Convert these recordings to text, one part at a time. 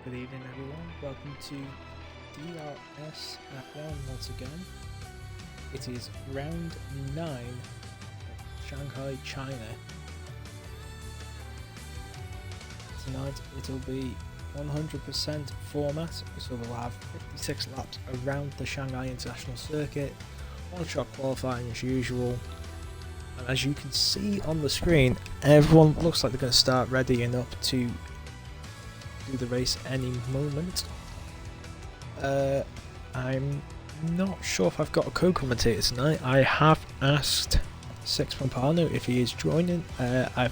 Good evening, everyone. Welcome to DRS F1 once again. It is round 9 of Shanghai, China. Tonight it'll be 100% format, so we'll have 56 laps around the Shanghai International Circuit, one-shot qualifying as usual. And as you can see on the screen, everyone looks like they're going to start readying up to do the race any moment. I'm not sure if I've got a co-commentator tonight. I have asked Six Pompano if he is joining. I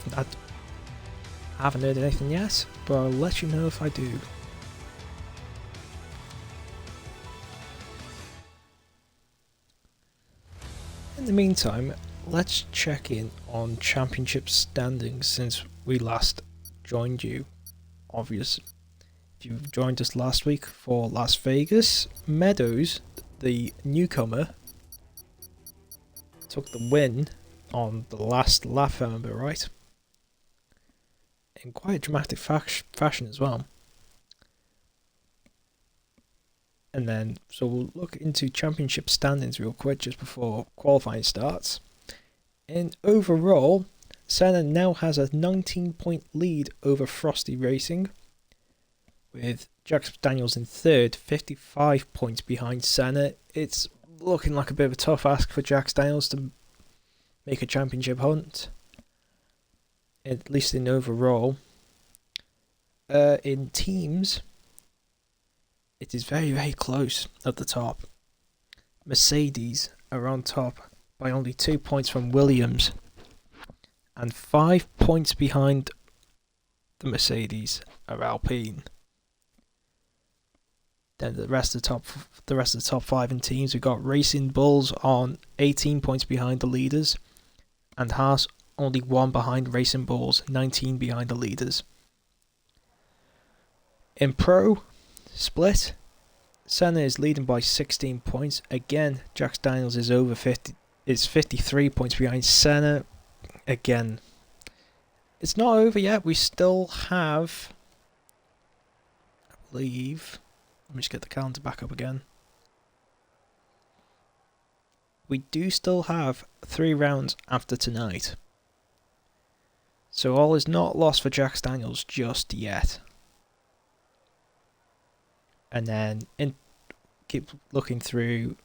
haven't heard anything yet, but I'll let you know if I do. In the meantime, let's check in on championship standings since we last joined you. Obvious. If you joined us last week for Las Vegas, Meadows, the newcomer, took the win on the last lap, if I remember right, in quite a dramatic fashion as well. And then, so we'll look into championship standings real quick just before qualifying starts. In overall, Senna now has a 19-point lead over Frosty Racing, with Jack Daniels in third, 55 points behind Senna. It's looking like a bit of a tough ask for Jack Daniels to make a championship hunt, at least in overall. In teams, it is very, very close at the top. Mercedes are on top by only 2 points from Williams, and 5 points behind the Mercedes are Alpine. Then the rest of the top 5 in teams, we've got Racing Bulls on 18 points behind the leaders, and Haas only 1 behind Racing Bulls, 19 behind the leaders. In Pro Split, Senna is leading by 16 points. Again, Jack Daniels is over 50, is 53 points behind Senna. Again, it's not over yet. We still have, I believe, let me just get the calendar back up again. We do still have 3 rounds after tonight. So all is not lost for Jack Daniels just yet. And then keep looking through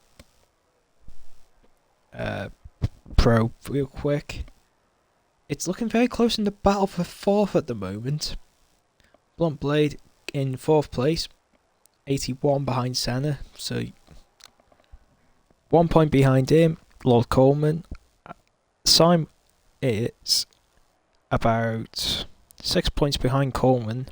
Pro real quick. It's looking very close in the battle for 4th at the moment. Blunt Blade in 4th place, 81 behind Senna, so 1 point behind him, Lord Coleman. Simon is about 6 points behind Coleman,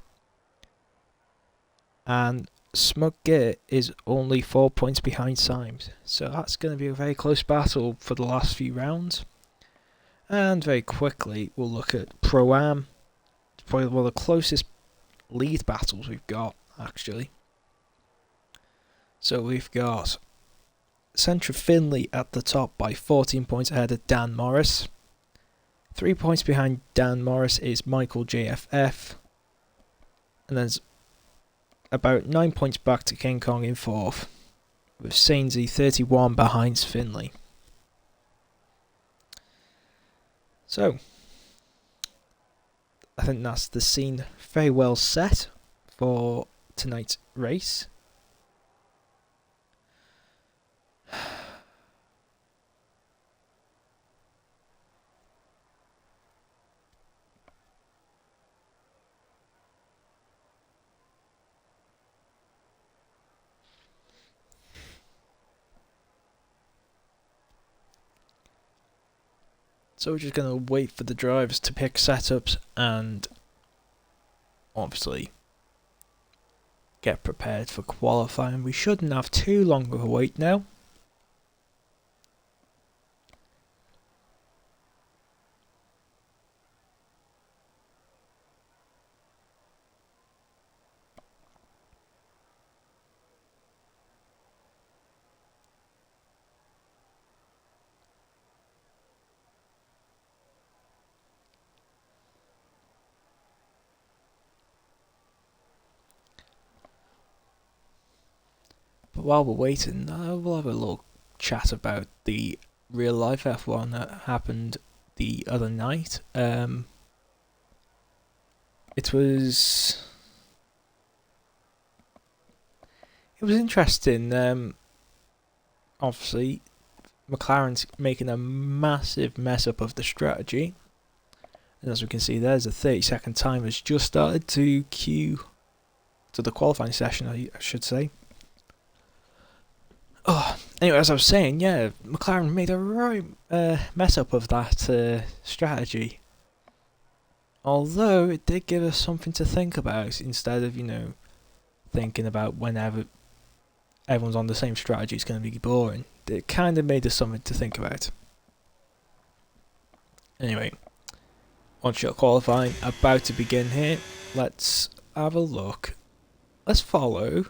and Smug Gear is only 4 points behind Symes. So that's going to be a very close battle for the last few rounds. And very quickly, we'll look at Pro-Am. It's probably one of the closest lead battles we've got, actually. So we've got Centra Finley at the top by 14 points ahead of Dan Morris. 3 points behind Dan Morris is Michael JFF. And there's about 9 points back to King Kong in 4th, with Sainsy 31 behind Finley. So, I think that's the scene very well set for tonight's race. So we're just going to wait for the drivers to pick setups and obviously get prepared for qualifying. We shouldn't have too long of a wait now. But while we're waiting, we'll have a little chat about the real life F1 that happened the other night. It was interesting. Obviously, McLaren's making a massive mess up of the strategy, and as we can see, there's a 30-second time has just started to queue to the qualifying session, I should say. Oh, anyway, as I was saying, yeah, McLaren made a right mess up of that strategy. Although it did give us something to think about instead of, thinking about whenever everyone's on the same strategy, it's going to be boring. It kind of made us something to think about. Anyway, one-shot qualifying about to begin here. Let's have a look. Let's follow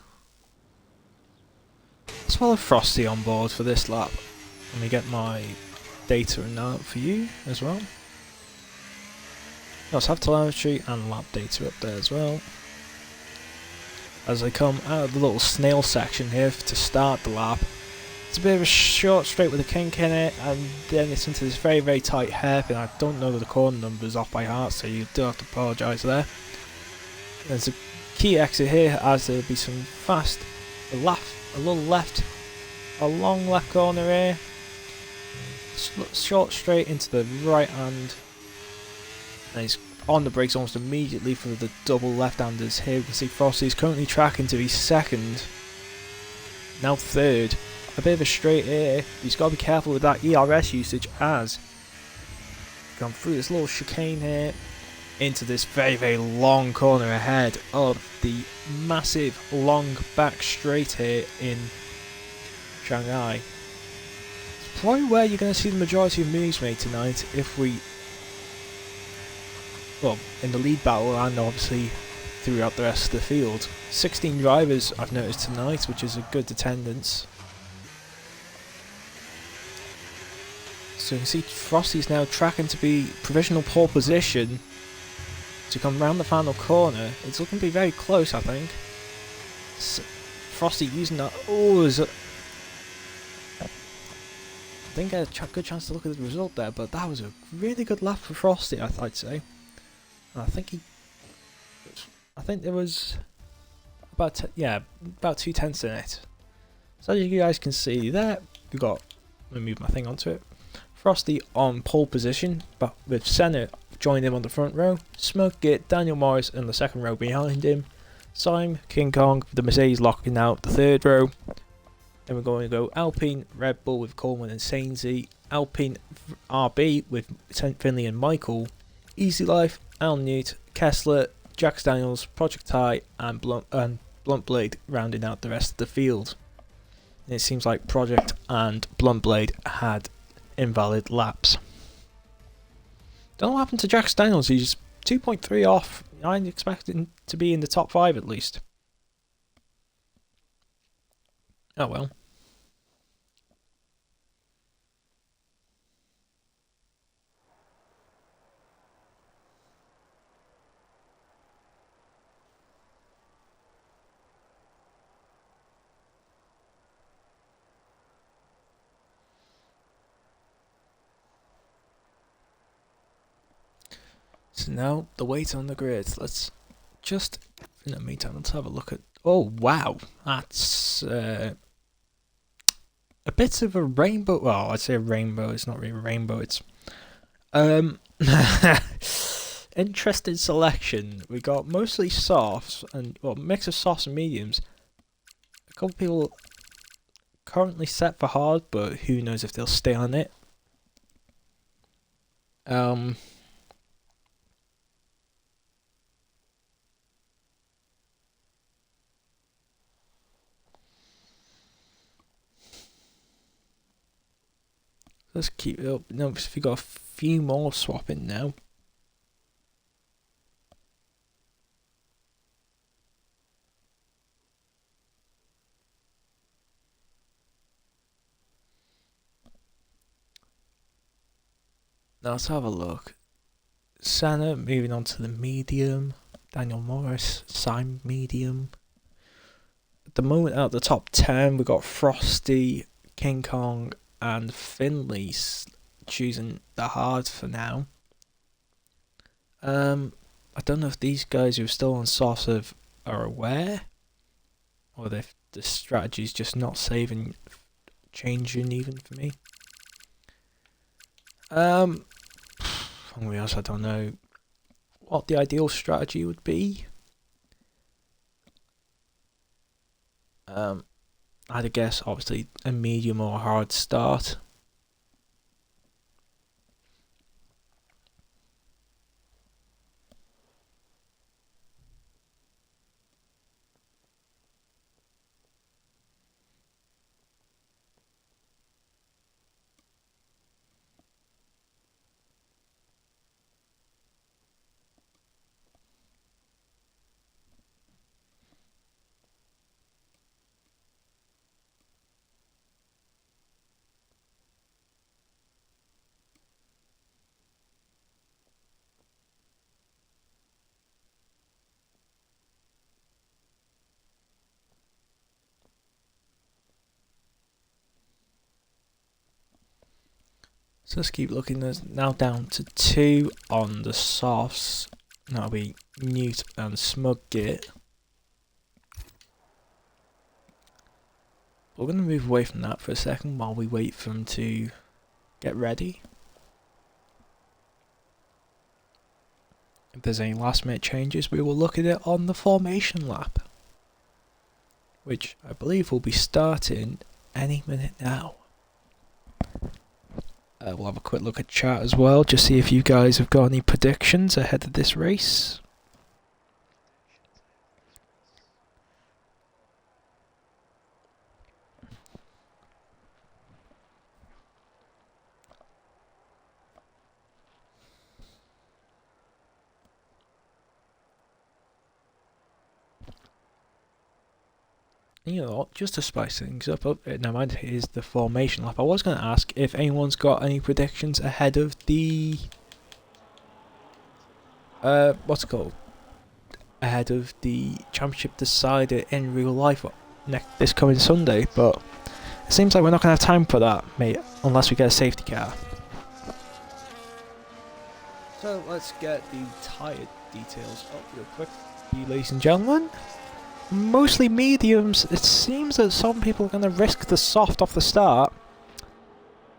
Frosty on board for this lap. Let me get my data out for you as well. Let's have telemetry and lap data up there as well. As they come out of the little snail section here to start the lap. It's a bit of a short straight with a kink in it, and then it's into this very, very tight hairpin. I don't know the corner numbers off by heart, so you do have to apologise there. There's a key exit here, as there'll be some fast, a little left, a long left corner here. Short straight into the right hand. And he's on the brakes almost immediately for the double left-handers here. We can see Frosty's currently tracking to his second, now third. A bit of a straight here. He's got to be careful with that ERS usage as gone through this little chicane here into this very, very long corner ahead of the massive long back straight here in Shanghai. It's probably where you're going to see the majority of moves made tonight if we, well, in the lead battle and obviously throughout the rest of the field. 16 drivers I've noticed tonight, which is a good attendance. So you can see Frosty's now tracking to be provisional pole position to come round the final corner. It's looking to be very close, I think. Frosty using that. Oh, I didn't get a good chance to look at the result there, but that was a really good lap for Frosty, I'd say. And I think there was about 2 tenths in it. So as you guys can see there, we've got. Let me move my thing onto it. Frosty on pole position, but with Senna joining him on the front row, Smokegate, Daniel Morris in the second row behind him, Sim, King Kong, the Mercedes locking out the third row. Then we're going to go Alpine, Red Bull with Coleman and Sainsy, Alpine RB with Finley and Michael, Easy Life, Al Newt, Kessler, Jax Daniels, Project I, and Blunt Blade rounding out the rest of the field. And it seems like Project and Blunt Blade had invalid laps. Don't know what happened to Jax Daniels. He's 2.3 off. I expected him to be in the top 5 at least. Oh well. So now the weight on the grid. Let's just, in the meantime, let's have a look at. Oh wow, that's a bit of a rainbow. Well, I'd say a rainbow. It's not really a rainbow. It's interesting selection. We got mostly softs and mix of softs and mediums. A couple of people currently set for hard, but who knows if they'll stay on it. Let's keep it up. No, because we got a few more swapping now. Now let's have a look. Senna moving on to the medium. Daniel Morris, Sim medium. at the moment out of the top 10, we've got Frosty, King Kong, and Finley choosing the hard for now. I don't know if these guys who are still on soft are aware, or if the strategy's just not saving, changing even for me. I'm gonna be honest, I don't know what the ideal strategy would be. I'd guess obviously a medium or a hard start. So let's keep looking. There's now down to 2 on the softs. That'll be Newt and Smug Git. We're going to move away from that for a second while we wait for them to get ready. If there's any last minute changes, we will look at it on the formation lap, which I believe will be starting any minute now. We'll have a quick look at chat as well, just see if you guys have got any predictions ahead of this race. You know what, just to spice things up, never mind, here's the formation lap. I was going to ask if anyone's got any predictions ahead of the what's it called? Ahead of the championship decider in real life this coming Sunday, but it seems like we're not going to have time for that, mate, unless we get a safety car. So let's get the tyre details up real quick, ladies and gentlemen. Mostly mediums. It seems that some people are going to risk the soft off the start.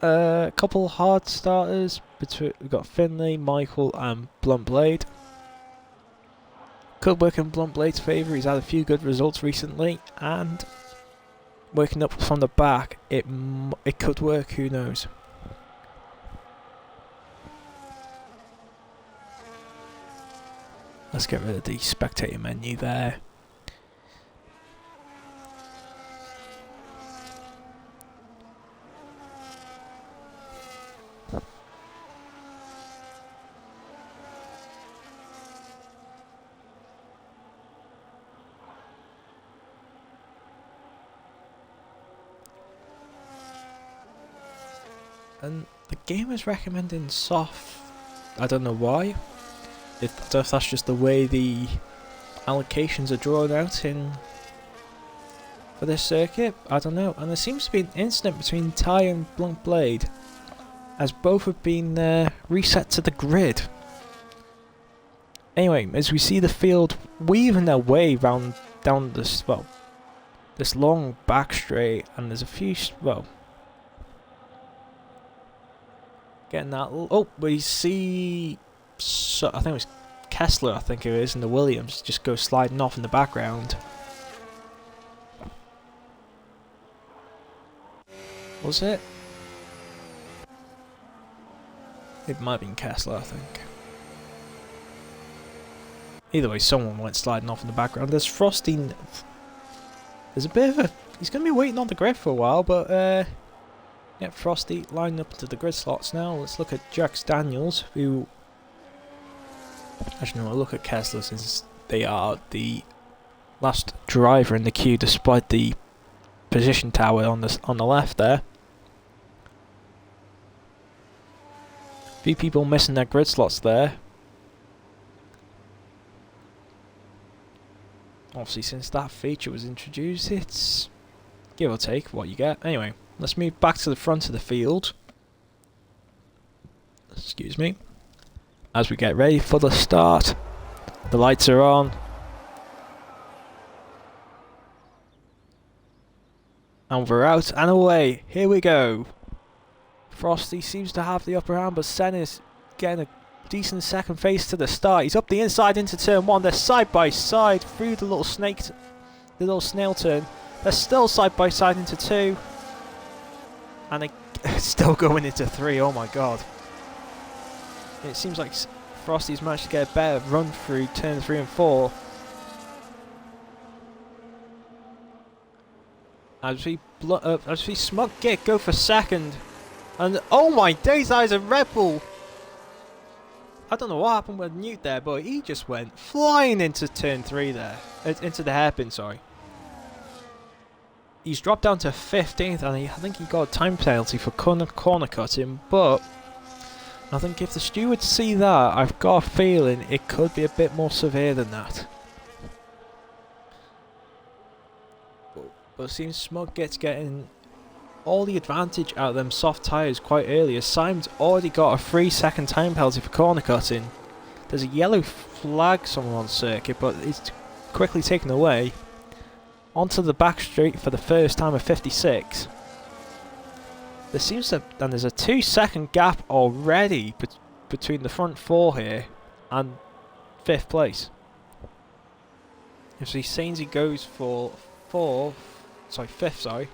A couple hard starters. We've got Finley, Michael and Blunt Blade. Could work in Blunt Blade's favour. He's had a few good results recently, and working up from the back, it could work. Who knows? Let's get rid of the spectator menu there. And the game is recommending soft. I don't know why. I don't know if that's just the way the allocations are drawn out for this circuit. I don't know. And there seems to be an incident between Ty and Blunt Blade, as both have been reset to the grid. Anyway, as we see the field weaving their way down this this long back straight, and there's a few getting that. Oh, we see. So I think it was Kessler. I think it is, and the Williams just go sliding off in the background. Was it? It might have been Kessler, I think. Either way, someone went sliding off in the background. There's Frosty. There's a bit of a. He's going to be waiting on the grid for a while, but yeah, Frosty lining up into the grid slots now. Let's look at Jax Daniels, who... Actually, no, I'll look at Kessler, since they are the last driver in the queue, despite the position tower on the left there. A few people missing their grid slots there. Obviously, since that feature was introduced, it's give or take what you get. Anyway, let's move back to the front of the field. Excuse me. As we get ready for the start, the lights are on. And we're out and away. Here we go. Frosty seems to have the upper hand, but Senna's getting a decent second face to the start. He's up the inside into turn 1. They're side by side through the little snail turn. They're still side by side into 2. And they're still going into 3. Oh my god. It seems like Frosty's managed to get a better run through turn 3 and 4. As we Smug Git go for second. And oh my days, that is a Red Bull! I don't know what happened with Newt there, but he just went flying into turn 3 there. Into the hairpin, sorry. He's dropped down to 15th, and I think he got a time penalty for corner cutting, but I think if the stewards see that, I've got a feeling it could be a bit more severe than that. But it seems Smug getting all the advantage out of them soft tyres quite early, as Simon's already got a 3-second time penalty for corner cutting. There's a yellow flag somewhere on circuit, but it's quickly taken away. Onto the back straight for the first time of 56. There's a 2-second gap already between the front 4 here and 5th place. If Sainsy goes for 5th, sorry.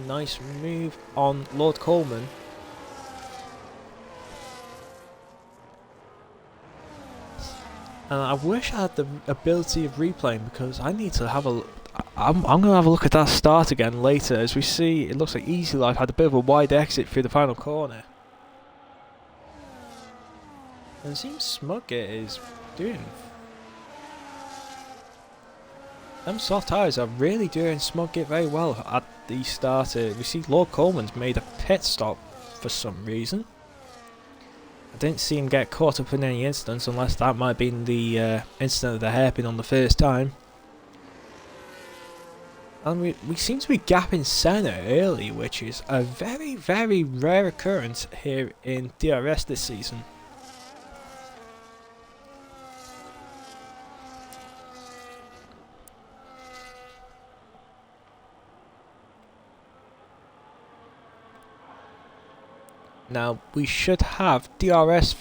Nice move on Lord Coleman. And I wish I had the ability of replaying, because I need to have a I'm going to have a look at that start again later. As we see, it looks like Easy Life had a bit of a wide exit through the final corner. And it seems Smugget is doing... Them soft tyres are really doing Smugget very well at the start. We see Lord Coleman's made a pit stop for some reason. I didn't see him get caught up in any incidents, unless that might have been the incident of the hairpin on the first time. And we seem to be gapping Senna early, which is a very, very rare occurrence here in DRS this season. Now, we should have DRS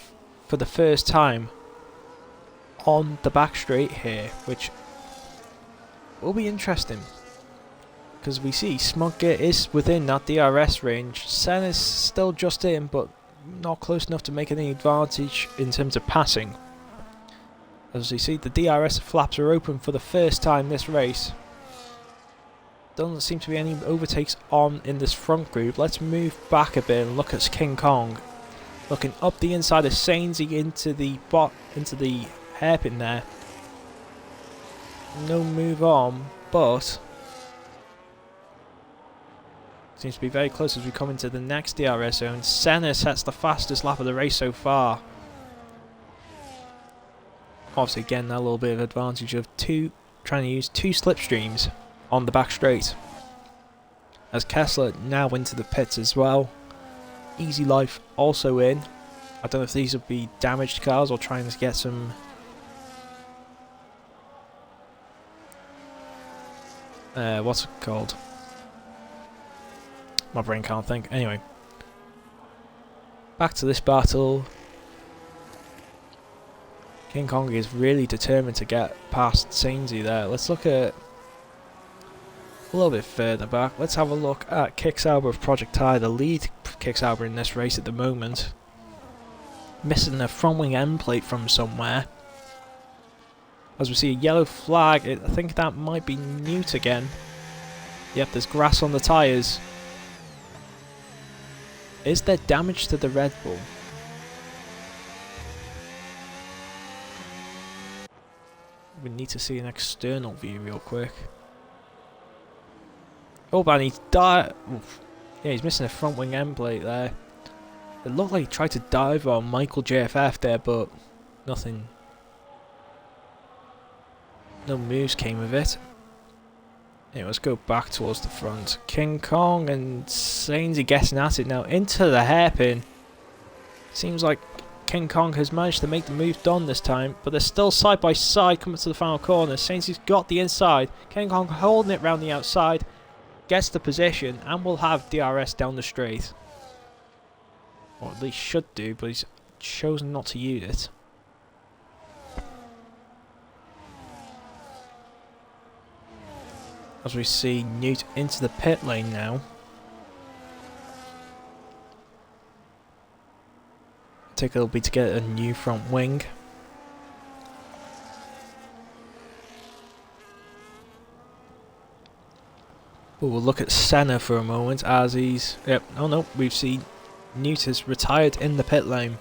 for the first time on the back straight here, which will be interesting. Because we see Smugget is within that DRS range. Senna's still just in, but not close enough to make any advantage in terms of passing. As you see, the DRS flaps are open for the first time this race. Doesn't seem to be any overtakes on in this front group. Let's move back a bit and look at King Kong. Looking up the inside of Sainsy into the hairpin there. No move on, but seems to be very close as we come into the next DRS zone. Senna sets the fastest lap of the race so far. Obviously getting that little bit of advantage of trying to use 2 slipstreams on the back straight. As Kessler now into the pits as well. Easy Life also in. I don't know if these will be damaged cars or trying to get some what's it called? My brain can't think. Anyway, back to this battle. King Kong is really determined to get past Sainsy there. Let's look at a little bit further back. Let's have a look at Kicksauber of Project Ty, the lead Kicksauber in this race at the moment. Missing a front wing end plate from somewhere. As we see a yellow flag, I think that might be Newt again. Yep, there's grass on the tyres. Is there damage to the Red Bull? We need to see an external view real quick. Oh man, he's yeah, he's missing a front wing end plate there. It looked like he tried to dive on Michael JFF there, but nothing no moves came of it. Anyway, let's go back towards the front. King Kong and Sainsy getting at it now into the hairpin. Seems like King Kong has managed to make the move done this time, but they're still side by side coming to the final corner. Sainsy's got the inside. King Kong holding it round the outside, gets the position, and will have DRS down the straight. Or at least should do, but he's chosen not to use it. As we see Newt into the pit lane now. Ticket will be to get a new front wing. But we'll look at Senna for a moment as he's... Yep, oh no, we've seen Newt has retired in the pit lane.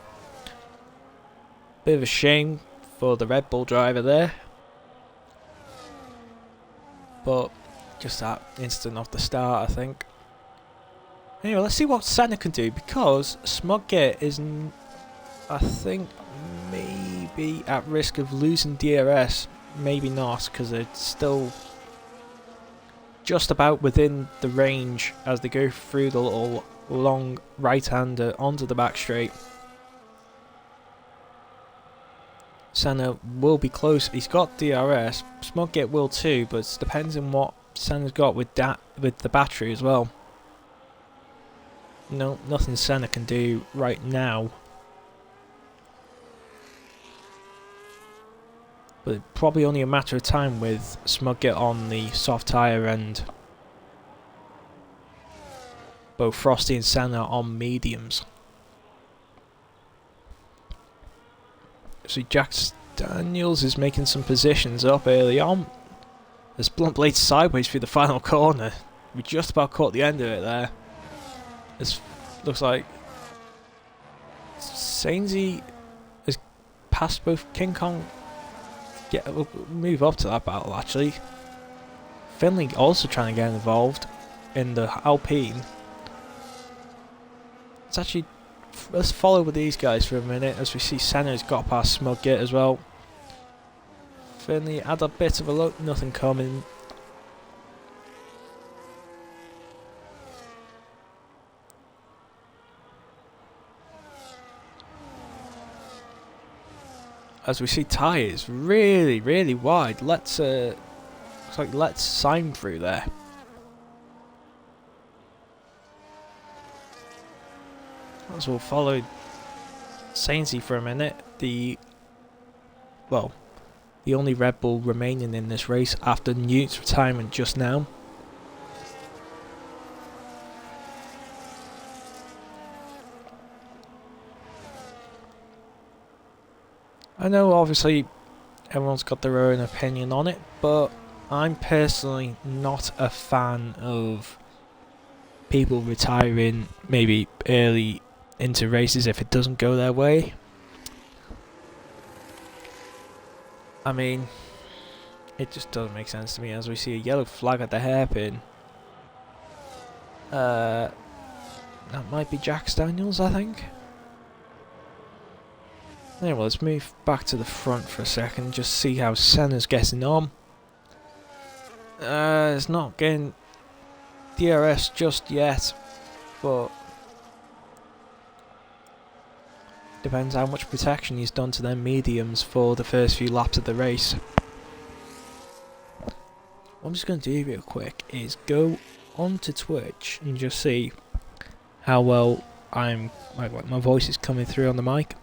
Bit of a shame for the Red Bull driver there. But just that instant off the start, I think. Anyway, let's see what Senna can do, because Smugget is, I think, maybe at risk of losing DRS. Maybe not, because they're still just about within the range as they go through the little long right-hander onto the back straight. Senna will be close. He's got DRS. Smugget will too, but it depends on what Senna's got with the battery as well. No, nothing Senna can do right now. But probably only a matter of time with Smugget on the soft tyre and both Frosty and Senna on mediums. So Jack Daniels is making some positions up early on. There's blunt blade sideways through the final corner. We just about caught the end of it there. This looks like Sainsy has passed both King Kong. Yeah, we'll move up to that battle actually. Finley also trying to get involved in the Alpine. It's actually... Let's follow with these guys for a minute as we see Senna's got past Smugget as well. Finley had a bit of a look, nothing coming. As we see tyres really, really wide. Looks like let's sign through there. As we'll follow Sainsy for a minute. The only Red Bull remaining in this race after Newt's retirement just now. I know obviously everyone's got their own opinion on it, but I'm personally not a fan of people retiring maybe early into races if it doesn't go their way. I mean, it just doesn't make sense to me as we see a yellow flag at the hairpin. That might be Jack Daniels, I think. Anyway, let's move back to the front for a second, just see how Senna's getting on. It's not getting DRS just yet, but depends how much protection he's done to their mediums for the first few laps of the race. What I'm just going to do real quick is go onto Twitch and just see how well my voice is coming through on the mic.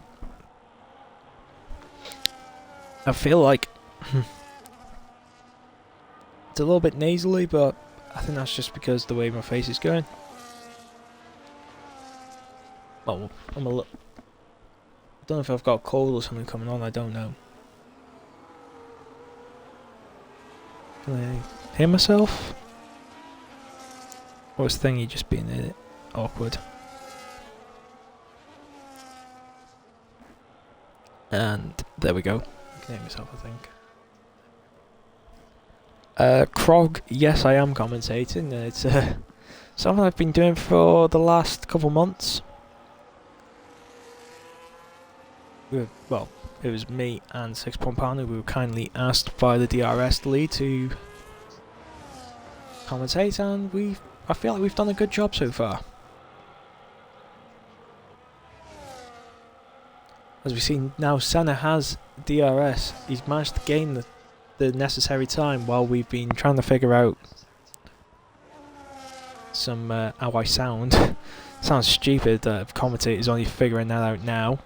I feel like it's a little bit nasally, but I think that's just because the way my face is going. Well, I don't know if I've got a cold or something coming on, I don't know. Can I hear myself? Or is thingy just being awkward? And there we go. I can hear myself, I think. Krog, yes, I am commentating. It's something I've been doing for the last couple months. Well, it was me and 6 Pompano. We were kindly asked by the DRS lead to commentate, and I feel like we've done a good job so far. As we see now, Senna has DRS. He's managed to gain the necessary time while we've been trying to figure out some how I sound. Sounds stupid that commentator's only figuring that out now.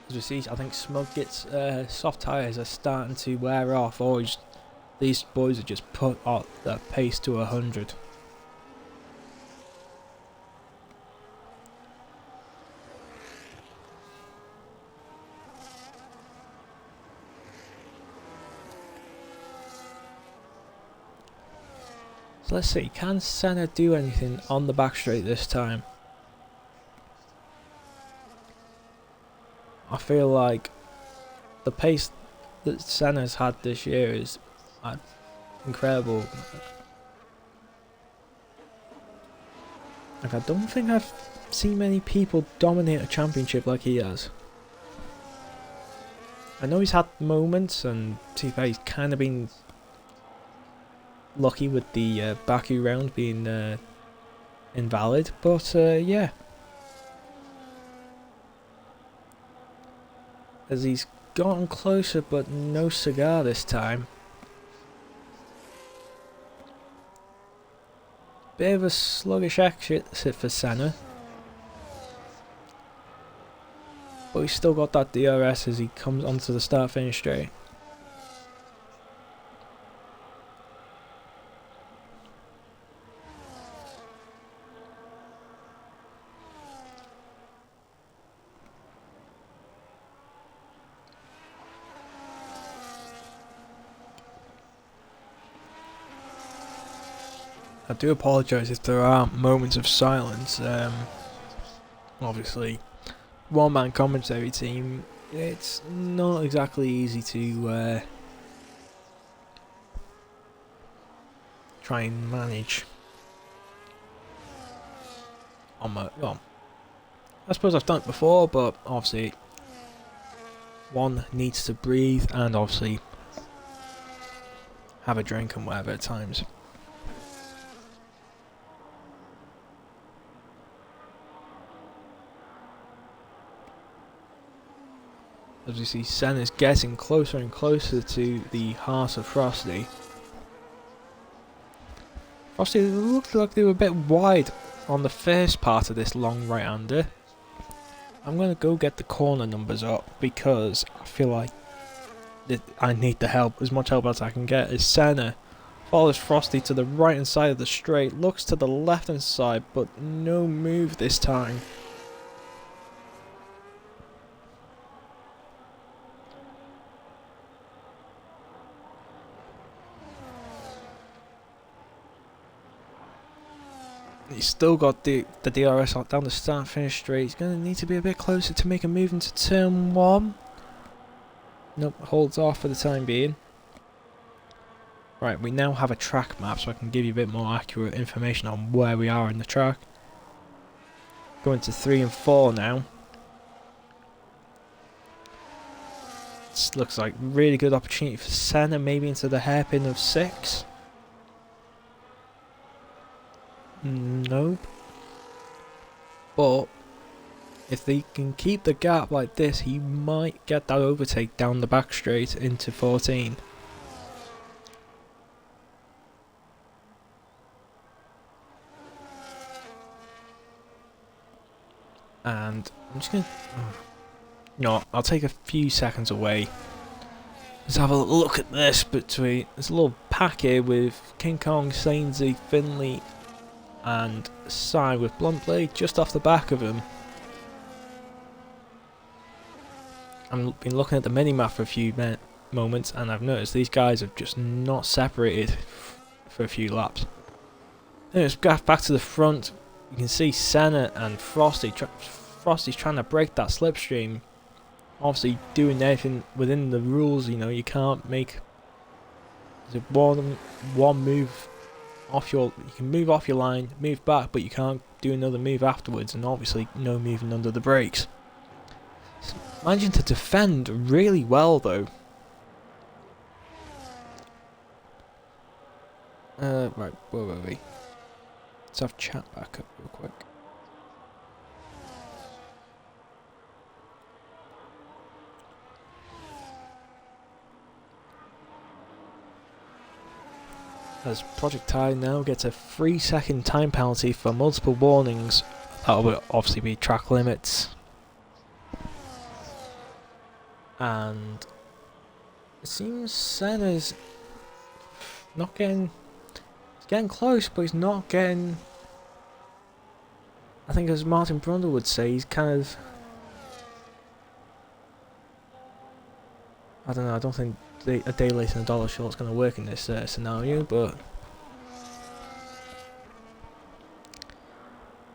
As we see, I think Smugget's soft tyres are starting to wear off, or these boys have just put up their pace to 100. So let's see, can Senna do anything on the back straight this time? I feel like the pace that Senna's had this year is incredible. Like, I don't think I've seen many people dominate a championship like he has. I know he's had moments, and to be fair, he's kind of been lucky with the Baku round being invalid, but yeah. As he's gotten closer, but no cigar this time. Bit of a sluggish exit for Senna, but he's still got that DRS as he comes onto the start-finish straight. I do apologise if there are moments of silence. Obviously, one-man commentary team, it's not exactly easy to try and manage. Well, I suppose I've done it before, but obviously one needs to breathe and obviously have a drink and whatever at times. As we see, Senna's getting closer and closer to the heart of Frosty. Frosty looked like they were a bit wide on the first part of this long right-hander. I'm going to go get the corner numbers up because I feel like I need the help, as much help as I can get. As Senna follows Frosty to the right hand side of the straight, looks to the left hand side, but no move this time. He's still got the DRS down the start finish straight. He's going to need to be a bit closer to make a move into turn 1. Nope, holds off for the time being. Right, we now have a track map, so I can give you a bit more accurate information on where we are in the track. Going to 3 and 4 now. This looks like really good opportunity for Senna, maybe into the hairpin of 6. Nope. But if they can keep the gap like this, he might get that overtake down the back straight into 14. And I'm just gonna... No, I'll take a few seconds away. Let's have a look at this between... There's a little pack here with King Kong, Sainsy, Finley and Sai with Blunt Blade just off the back of him. I've been looking at the minimap for a few moments and I've noticed these guys have just not separated for a few laps. Anyways, back to the front. You can see Senna and Frosty. Frosty's trying to break that slipstream. Obviously doing everything within the rules, you know, you can't make one move off your... You can move off your line, move back, but you can't do another move afterwards, and obviously no moving under the brakes. Managing to defend really well though. Right, where were we? Let's have chat back up real quick. As Projectile now gets a 3-second time penalty for multiple warnings. That will obviously be track limits. And it seems Senna's not getting... He's getting close, but he's not getting... I think as Martin Brundle would say, he's kind of... I don't know, I don't think a day late and a dollar short is going to work in this scenario, but...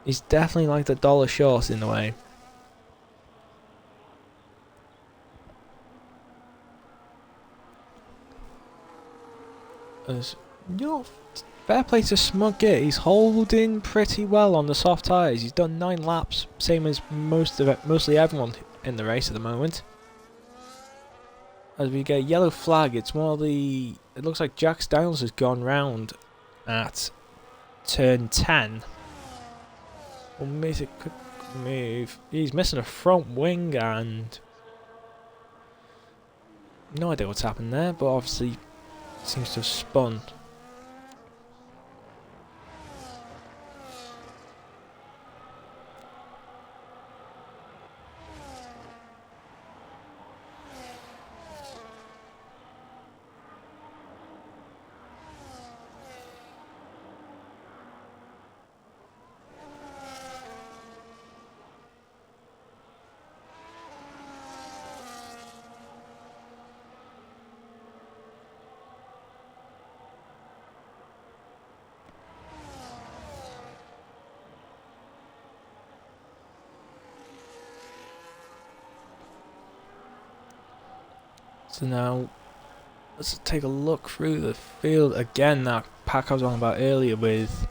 He's definitely like the dollar short in a way. As, you know, fair play to Smugget, he's holding pretty well on the soft tyres. He's done 9 laps, same as mostly everyone in the race at the moment. As we get a yellow flag, it's one of the... It looks like Jack Daniels has gone round at turn 10. We'll make a quick move. He's missing a front wing and... No idea what's happened there, but obviously seems to have spun. So now, let's take a look through the field again. That pack I was on about earlier with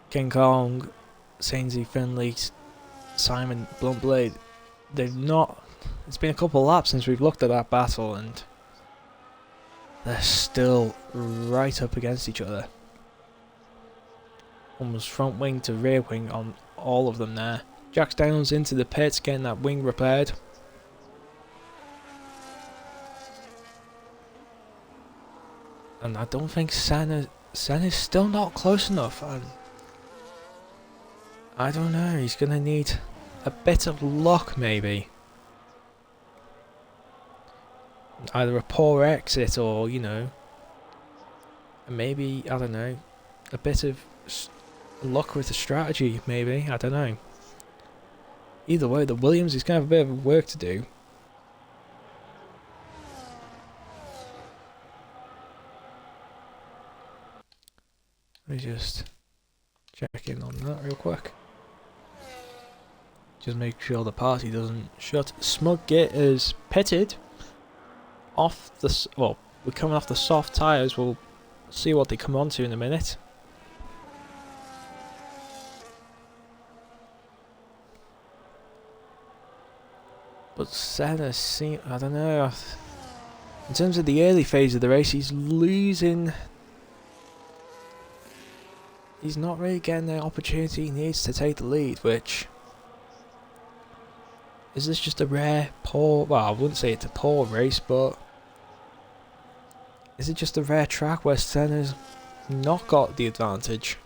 King Kong, Sainsy, Finley, Simon, Bluntblade. They've not... It's been a couple of laps since we've looked at that battle and they're still right up against each other. Almost front wing to rear wing on all of them there. Jack Daniels into the pits getting that wing repaired. And I don't think Senna's still not close enough, and I don't know, he's going to need a bit of luck maybe. Either a poor exit or, you know, maybe, I don't know, a bit of luck with the strategy maybe, I don't know. Either way, the Williams is going to have a bit of work to do. Let me just check in on that real quick. Just make sure the party doesn't shut. Smugget is pitted off the... Well, we're coming off the soft tyres. We'll see what they come onto in a minute. But Senna seems... I don't know. In terms of the early phase of the race, he's losing... He's not really getting the opportunity he needs to take the lead, which... Is this just a rare, poor... Well, I wouldn't say it's a poor race, but... Is it just a rare track where Senna's not got the advantage?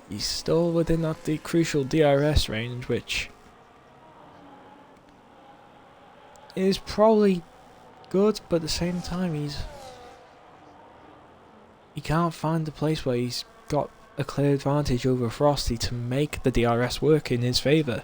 He's still within the crucial DRS range, which is probably good, but at the same time he can't find the place where he's got a clear advantage over Frosty to make the DRS work in his favour.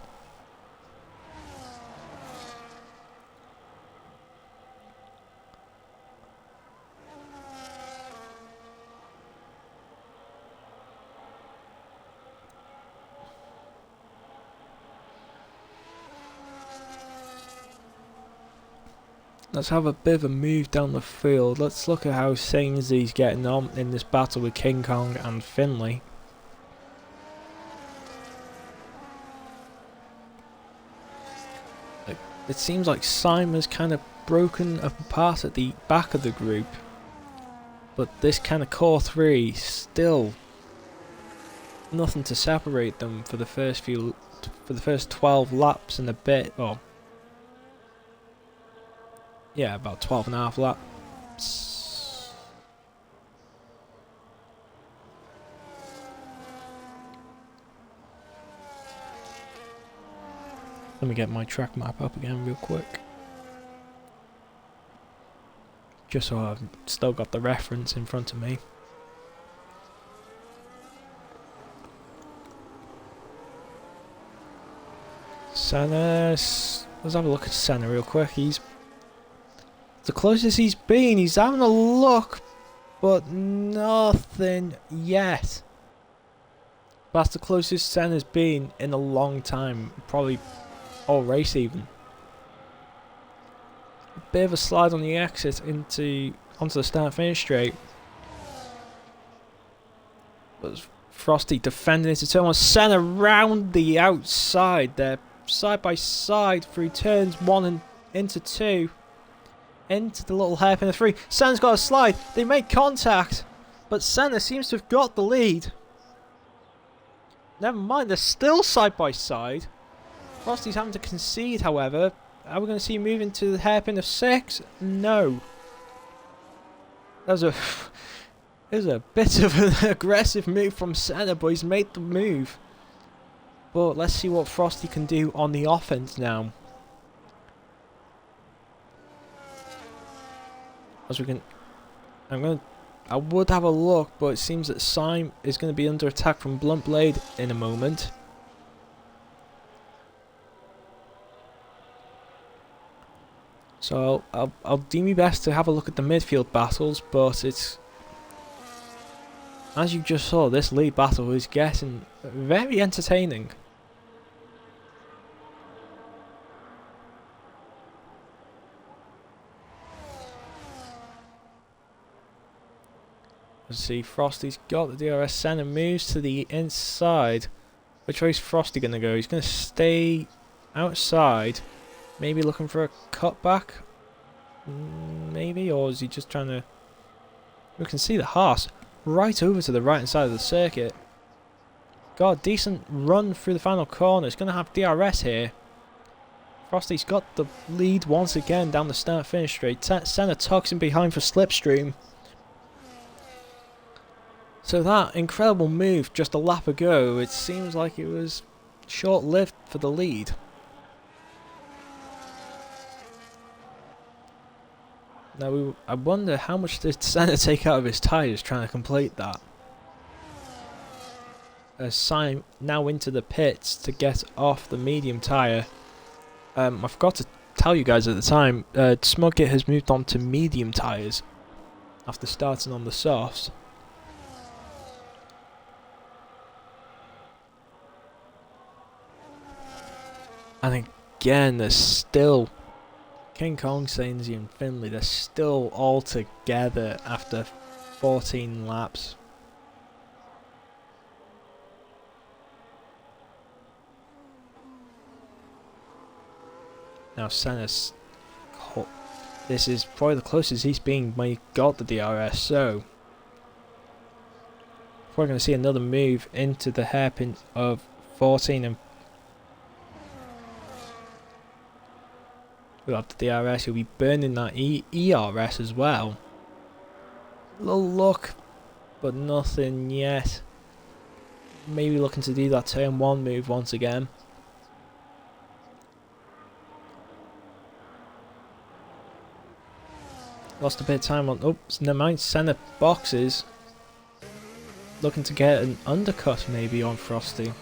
Let's have a bit of a move down the field. Let's look at how Sainzy's getting on in this battle with King Kong and Finley. It seems like Simon's kind of broken apart at the back of the group, but this kind of core three still nothing to separate them for the first 12 laps and a bit. Or yeah, about 12 and a half laps. Let me get my track map up again real quick. Just so I've still got the reference in front of me. Senna, let's have a look at Senna real quick. He's the closest he's been. He's having a look, but nothing yet. That's the closest Senna's been in a long time, probably all race even. A bit of a slide on the exit onto the start finish straight. But Frosty defending it to turn one. Senna round the outside there, side by side through turns 1 and into 2. Into the little hairpin of 3. Senna's got a slide. They make contact, but Senna seems to have got the lead. Never mind, they're still side by side. Frosty's having to concede, however. Are we going to see him move into the hairpin of 6? No. That was it was a bit of an aggressive move from Senna, but he's made the move. But let's see what Frosty can do on the offense now. As we can, I would have a look, but it seems that Syme is going to be under attack from Blunt Blade in a moment. So I'll do my best to have a look at the midfield battles, but it's, as you just saw, this lead battle is getting very entertaining. Let's see, Frosty's got the DRS. Senna moves to the inside. Which way is Frosty going to go? He's going to stay outside. Maybe looking for a cutback? Maybe? Or is he just trying to... We can see the Haas right over to the right hand side of the circuit. Got a decent run through the final corner. It's going to have DRS here. Frosty's got the lead once again down the start finish straight. Senna tucks him behind for slipstream. So that incredible move just a lap ago, it seems like it was short-lived for the lead. Now I wonder how much did Senna take out of his tyres trying to complete that. As Syme now into the pits to get off the medium tyre. I forgot to tell you guys at the time, Smugit has moved on to medium tyres after starting on the softs. And again, there's still King Kong, Sainzy and Finley, they're still all together after 14 laps. Now Senna's, this is probably the closest he's been when he got the DRS, so we're going to see another move into the hairpin of 14 and we'll have the DRS, he'll be burning that ERS as well. A little look, but nothing yet. Maybe looking to do that turn 1 move once again. Lost a bit of time on... Oh, never mind. Senna boxes. Looking to get an undercut maybe on Frosty.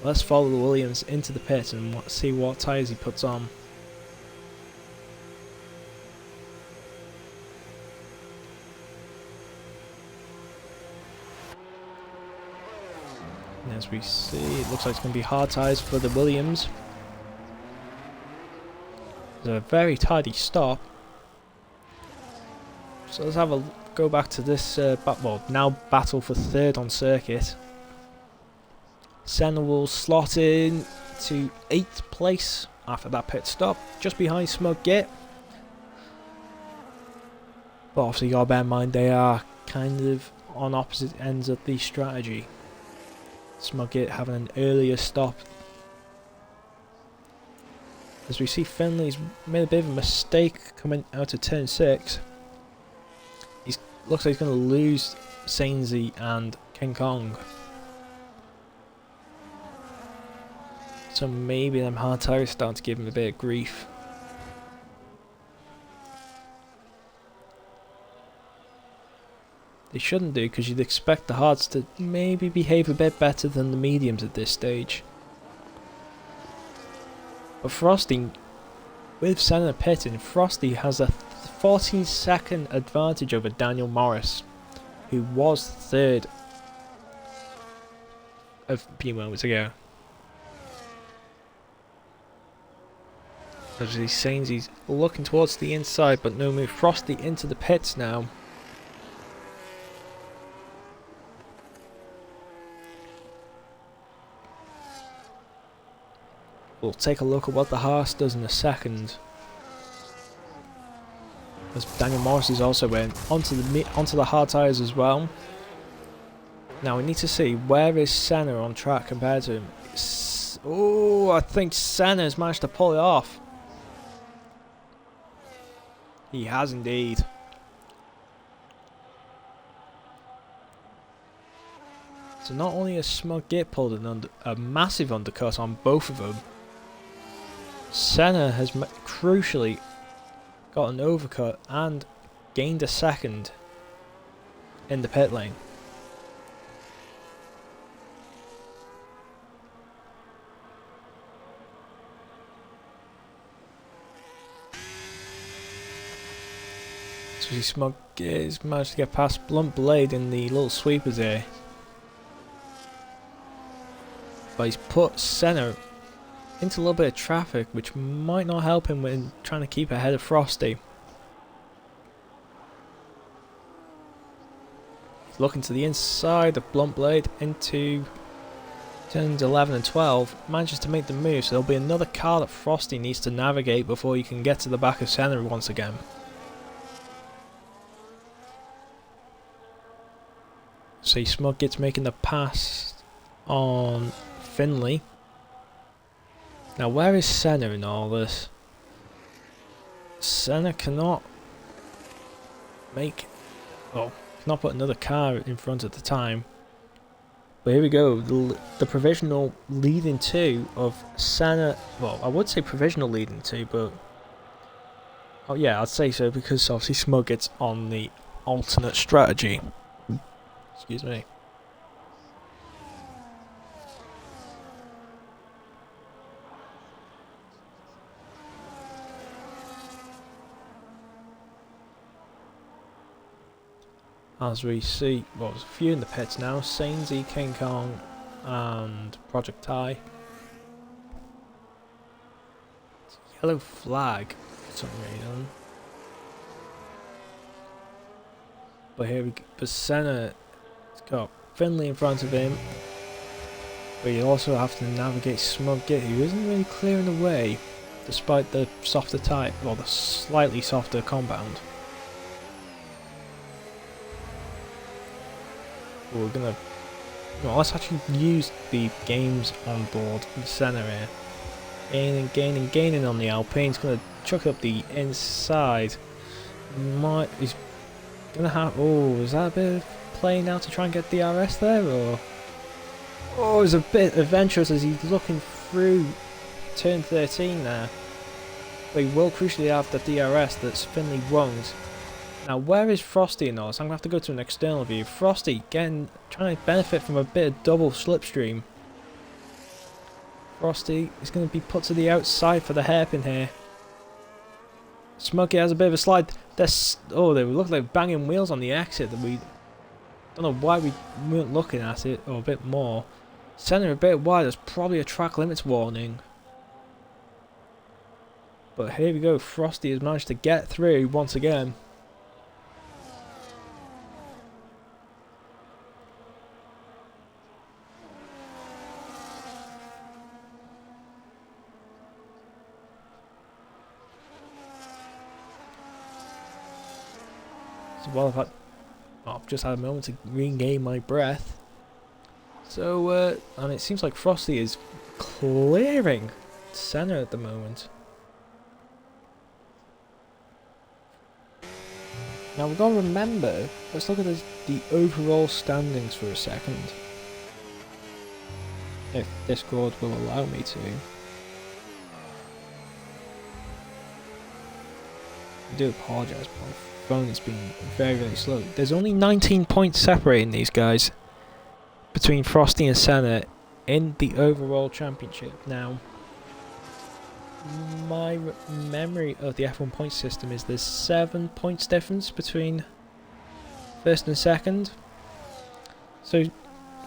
Let's follow the Williams into the pit and see what tyres he puts on. And as we see, it looks like it's going to be hard tyres for the Williams. It's a very tidy stop. So let's have a go back to this now battle for third on circuit. Senna will slot in to 8th place after that pit stop, just behind Smug Git. But obviously you gotta bear in mind they are kind of on opposite ends of the strategy. Smug Git having an earlier stop. As we see Finley's made a bit of a mistake coming out of turn 6. Looks like he's going to lose Sainsy and King Kong. So maybe them hard tyres starting to give him a bit of grief. They shouldn't do, because you'd expect the hards to maybe behave a bit better than the mediums at this stage. But Frosty, with Senna pitting, Frosty has a 14-second advantage over Daniel Morris, who was third a few moments ago. As he's saying, he's looking towards the inside, but no move. Frosty into the pits now. We'll take a look at what the Haas does in a second. As Daniel Morris is also in onto the hard tyres as well. Now we need to see where is Senna on track compared to him. Oh, I think Senna has managed to pull it off. He has indeed. So not only has Smug Git pulled a massive undercut on both of them, Senna has crucially got an overcut and gained a second in the pit lane. So Smug has managed to get past Blunt Blade in the little sweepers here. But he's put Senna into a little bit of traffic, which might not help him when trying to keep ahead of Frosty. He's looking to the inside of Blunt Blade into turns 11 and 12. Manages to make the move, so there'll be another car that Frosty needs to navigate before he can get to the back of Senna once again. See, Smug gets making the pass on Finley. Now where is Senna in all this? Senna cannot cannot put another car in front at the time. But here we go, the provisional leading two of Senna, well I would say provisional leading two, but oh yeah, I'd say so because obviously Smug gets on the alternate strategy. Excuse me. As we see, well, there's a few in the pits now. Sainsy, King Kong, and Project Tai. It's a yellow flag for some reason. But here we go. But Senna has got Finley in front of him. But you also have to navigate Smug Git, who isn't really clearing the way, despite the softer type, well, the slightly softer compound. We're gonna, well, let's actually use the games on board with Senna here. Gaining on the Alpine. He's gonna chuck up the inside. He's gonna have, oh, is that a bit of play now to try and get DRS there, or? Oh, it's a bit adventurous as he's looking through turn 13 there. But he will crucially have the DRS that Finley won't. Now, where is Frosty in all this? I'm going to have to go to an external view. Frosty, trying to benefit from a bit of double slipstream. Frosty is going to be put to the outside for the hairpin here. Smokey has a bit of a slide. Oh, they look like banging wheels on the exit. That we don't know why we weren't looking at it, or a bit more. Centre a bit wide. There's probably a track limits warning. But here we go. Frosty has managed to get through once again. So while I've just had a moment to regain my breath. So, and it seems like Frosty is clearing Senna at the moment. Now we've got to remember, let's look at the overall standings for a second. If Discord will allow me to. I do apologise, but my phone has been very, very slow. There's only 19 points separating these guys between Frosty and Senna in the overall championship. Now, my memory of the F1 point system is there's 7 points difference between first and second. So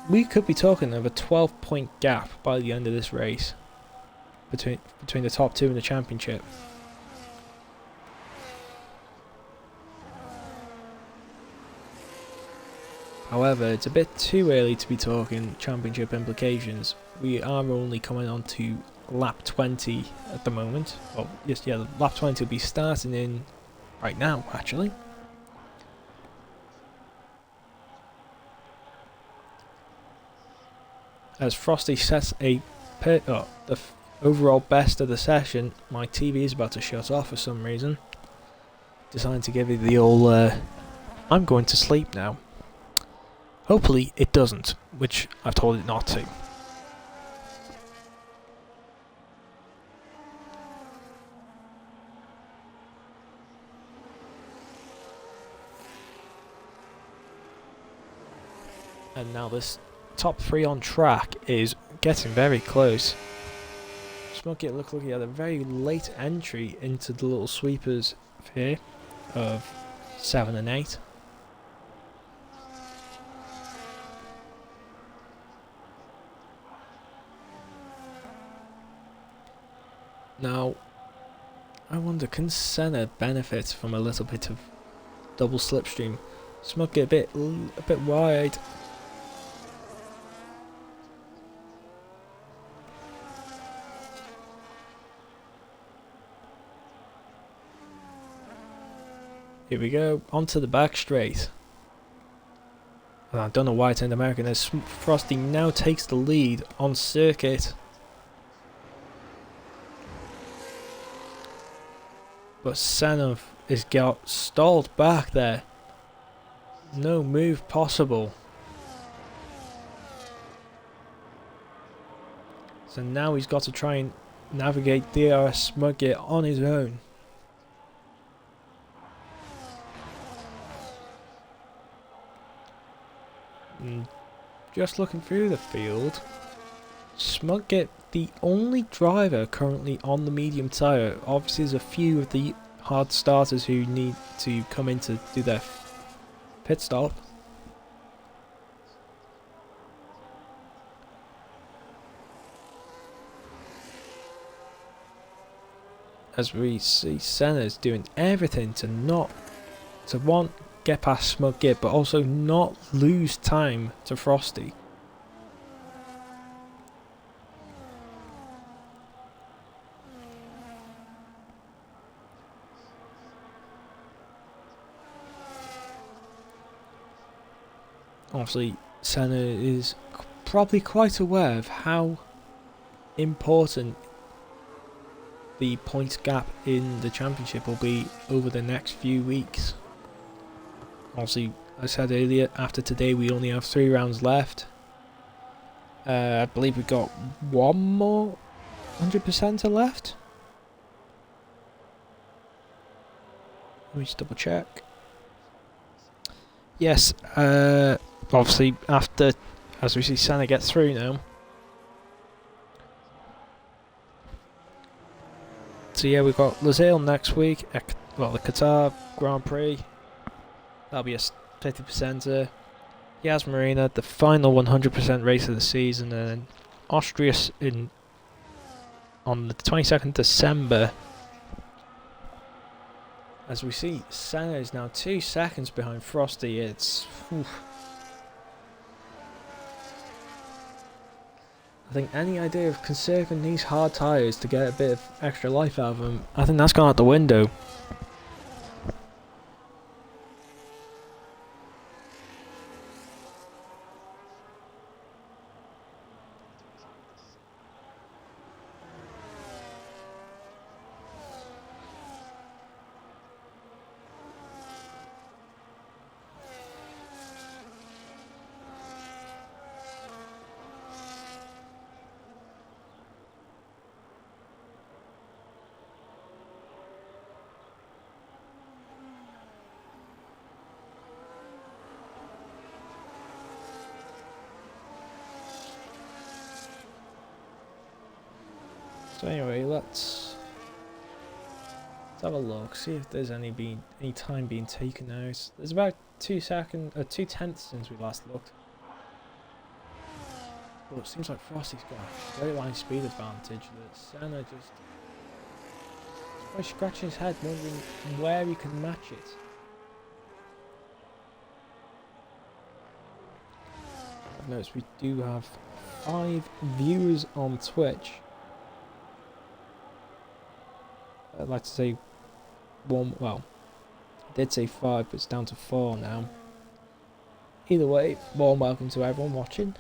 we could be talking of a 12-point gap by the end of this race between the top two in the championship. However, it's a bit too early to be talking championship implications. We are only coming on to lap 20 at the moment. Well, yes, yeah, lap 20 will be starting in right now, actually. As Frosty sets the overall best of the session, my TV is about to shut off for some reason. Deciding to give it the old, I'm going to sleep now. Hopefully it doesn't, which I've told it not to. And now this top 3 on track is getting very close. Smokey looked like he had a very late entry into the little sweepers here of 7 and 8. Now, I wonder, can Senna benefit from a little bit of double slipstream? Smokey a bit wide. Here we go, onto the back straight. And I don't know why it's in American, as Frosty now takes the lead on circuit. But Senna is got stalled back there. No move possible. So now he's got to try and navigate DRS Smugget on his own. And just looking through the field, Smugget, the only driver currently on the medium tyre. Obviously there's a few of the hard starters who need to come in to do their pit stop. As we see, Senna's doing everything to get past Smugget, but also not lose time to Frosty. Obviously, Senna is probably quite aware of how important the points gap in the championship will be over the next few weeks. Obviously, I said earlier, after today we only have 3 rounds left. I believe we've got one more 100% left. Let me just double check. Yes, obviously after, as we see Senna get through now. So yeah, we've got Losail next week, well, the Qatar Grand Prix. That'll be a 50%er. Yas Marina, the final 100% race of the season, and then Austria on the 22nd December. As we see, Senna is now 2 seconds behind Frosty. It's... Oof. I think any idea of conserving these hard tyres to get a bit of extra life out of them, I think that's gone out the window. So anyway, let's have a look, see if there's any time being taken out. There's about 2 tenths since we last looked. But it seems like Frosty's got a very line speed advantage that Senna just... by scratching his head wondering where he can match it. I've noticed we do have 5 viewers on Twitch. I'd like to say well, I did say 5, but it's down to 4 now. Either way, warm welcome to everyone watching.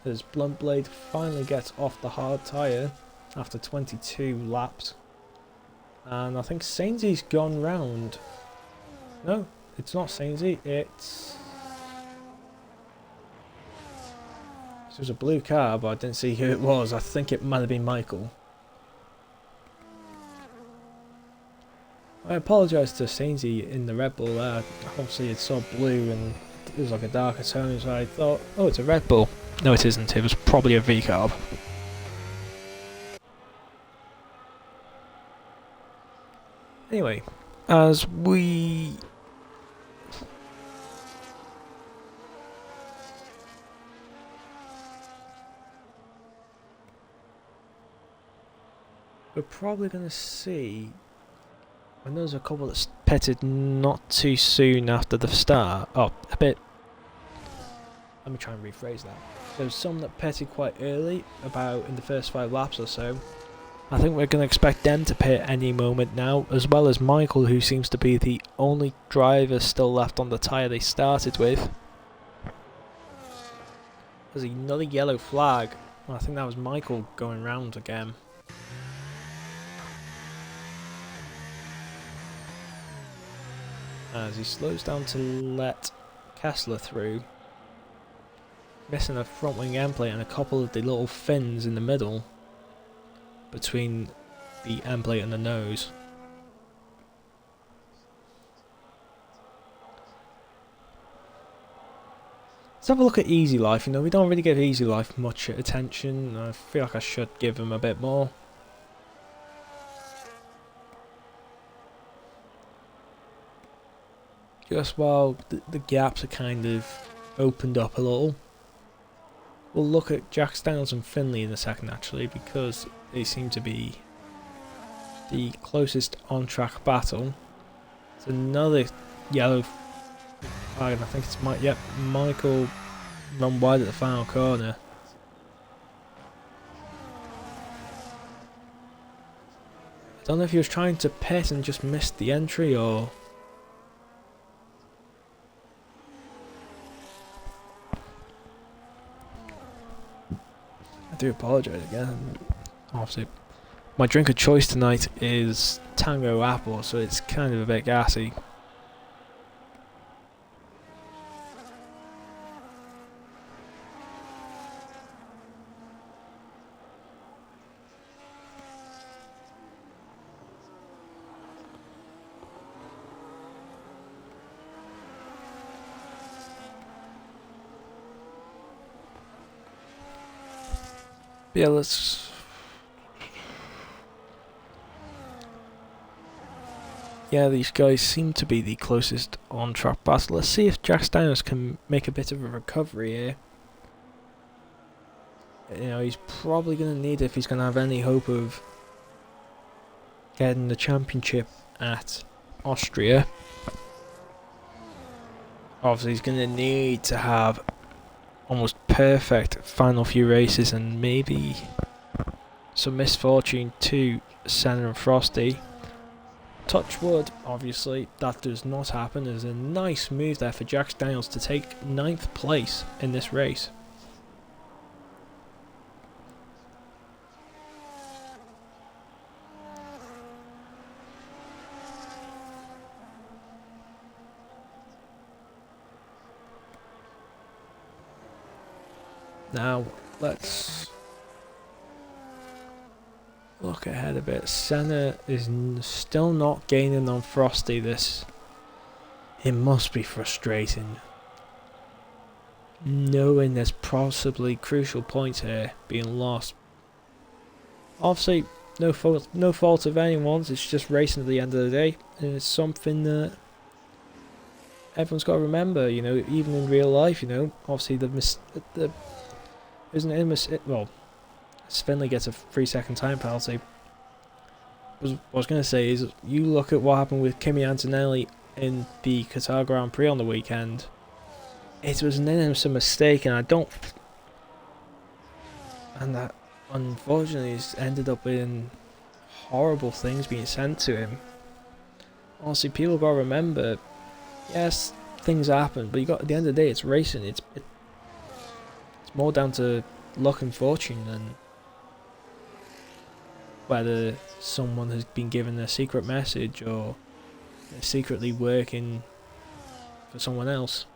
As Blunt Blade finally gets off the hard tyre after 22 laps. And I think Sainzy's gone round. No. It's not Sainsy, it's... This was a blue car, but I didn't see who it was. I think it might have been Michael. I apologise to Sainsy in the Red Bull there. Obviously it saw blue and it was like a darker tone, so I thought, oh, it's a Red Bull. No, it isn't. It was probably a V-carb. Anyway, as we... We're probably going to see, and there's a couple that pitted not too soon after the start. Oh, a bit. Let me try and rephrase that. There's some that pitted quite early, about in the first 5 laps or so. I think we're going to expect them to pit any moment now, as well as Michael, who seems to be the only driver still left on the tyre they started with. There's another yellow flag. Well, I think that was Michael going round again. As he slows down to let Kessler through, missing a front wing end plate and a couple of the little fins in the middle between the end plate and the nose. Let's have a look at Easy Life. You know, we don't really give Easy Life much attention. I feel like I should give him a bit more. Just while the gaps are kind of opened up a little. We'll look at Jack Styles and Finley in a second actually, because they seem to be the closest on-track battle. It's another yellow flag, and I think it's Michael run wide at the final corner. I don't know if he was trying to pit and just missed the entry, or... I do apologise again. Obviously, my drink of choice tonight is Tango Apple, so it's kind of a bit gassy. Yeah, let's... Yeah, these guys seem to be the closest on-track battle. Let's see if Jack Daniels can make a bit of a recovery here. You know, he's probably going to need it if he's going to have any hope of getting the championship at Austria. Obviously, he's going to need to have almost perfect final few races and maybe some misfortune to Senna and Frosty. Touch wood, obviously, that does not happen. There's a nice move there for Jack Daniels to take 9th place in this race. Now, let's look ahead a bit. Senna is still not gaining on Frosty. It must be frustrating, knowing there's possibly crucial points here being lost. Obviously, no fault of anyone's. It's just racing at the end of the day, and it's something that everyone's got to remember. You know, even in real life. You know, obviously well, Finley gets a 3-second time penalty. What I was going to say is, you look at what happened with Kimi Antonelli in the Qatar Grand Prix on the weekend. It was an innocent mistake, and that unfortunately has ended up in horrible things being sent to him. Honestly, people got to remember, yes, things happen, but at the end of the day, it's racing. It's more down to luck and fortune than whether someone has been given a secret message or they're secretly working for someone else.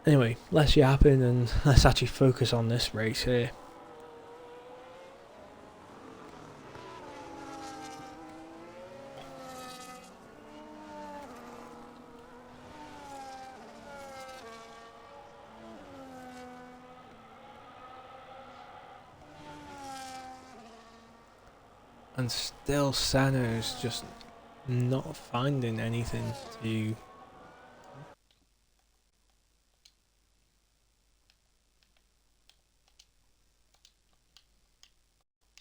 Anyway, less yapping and let's actually focus on this race here. And still Senna is just not finding anything to...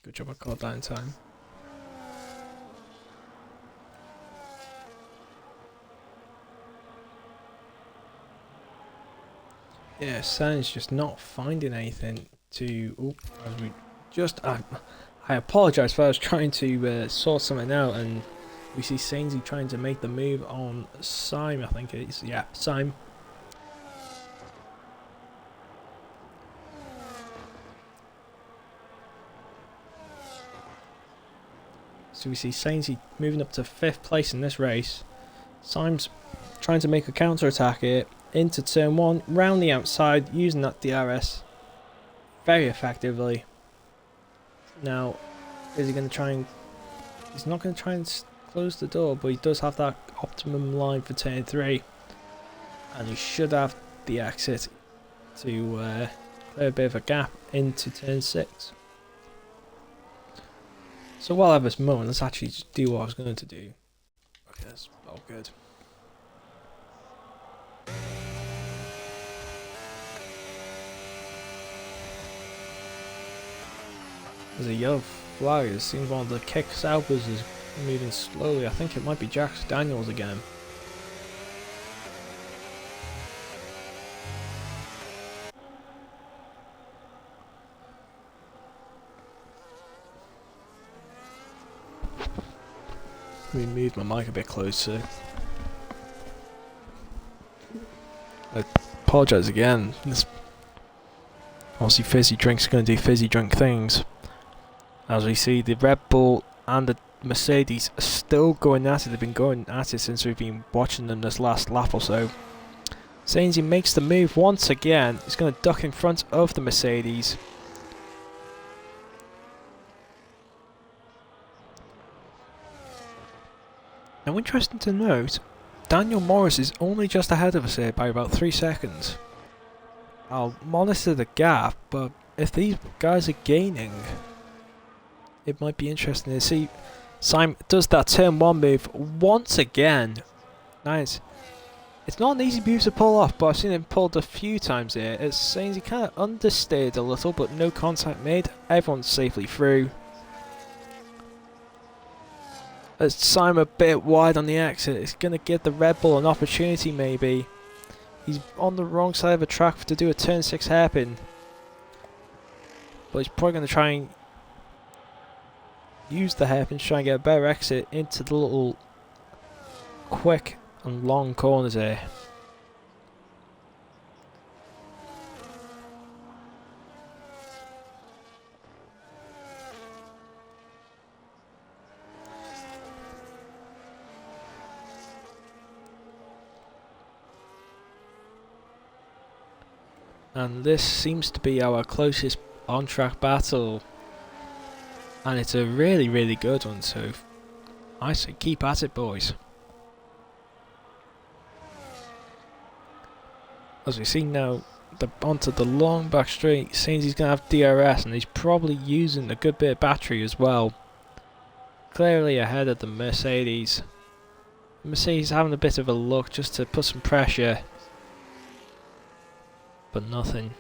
Good job I caught that in time. Yeah, Senna's just not finding anything to... as we just... I apologise for I was trying to sort something out, and we see Sainsy trying to make the move on Syme, I think it is. Yeah, Syme. So we see Sainsy moving up to 5th place in this race. Syme's trying to make a counter attack here into turn 1, round the outside, using that DRS very effectively. Now, is he going to try and... He's not going to try and close the door, but he does have that optimum line for turn 3. And he should have the exit to clear a bit of a gap into turn 6. So while I have this moment, let's actually just do what I was going to do. Okay, that's all good. There's a yellow flag. It seems one of the kick Saubers is moving slowly. I think it might be Jack Daniels again. Let me move my mic a bit closer. I apologise again. This obviously fizzy drinks are going to do fizzy drink things. As we see, the Red Bull and the Mercedes are still going at it. They've been going at it since we've been watching them this last lap or so. Sainsy makes the move once again. He's going to duck in front of the Mercedes. Now, interesting to note, Daniel Morris is only just ahead of us here by about 3 seconds. I'll monitor the gap, but if these guys are gaining, it might be interesting to see. Simon does that turn 1 move once again. Nice. It's not an easy move to pull off, but I've seen him pulled a few times here. It seems he kind of understeered a little, but no contact made. Everyone's safely through. As Simon a bit wide on the exit, it's going to give the Red Bull an opportunity maybe. He's on the wrong side of the track to do a turn 6 hairpin. But he's probably going to try and use the hairpin to try and get a better exit into the little quick and long corners here. And this seems to be our closest on-track battle. And it's a really, really good one, so I say keep at it, boys. As we see now, onto the long back straight, seems he's going to have DRS, and he's probably using a good bit of battery as well. Clearly ahead of the Mercedes. Mercedes having a bit of a look just to put some pressure, but nothing.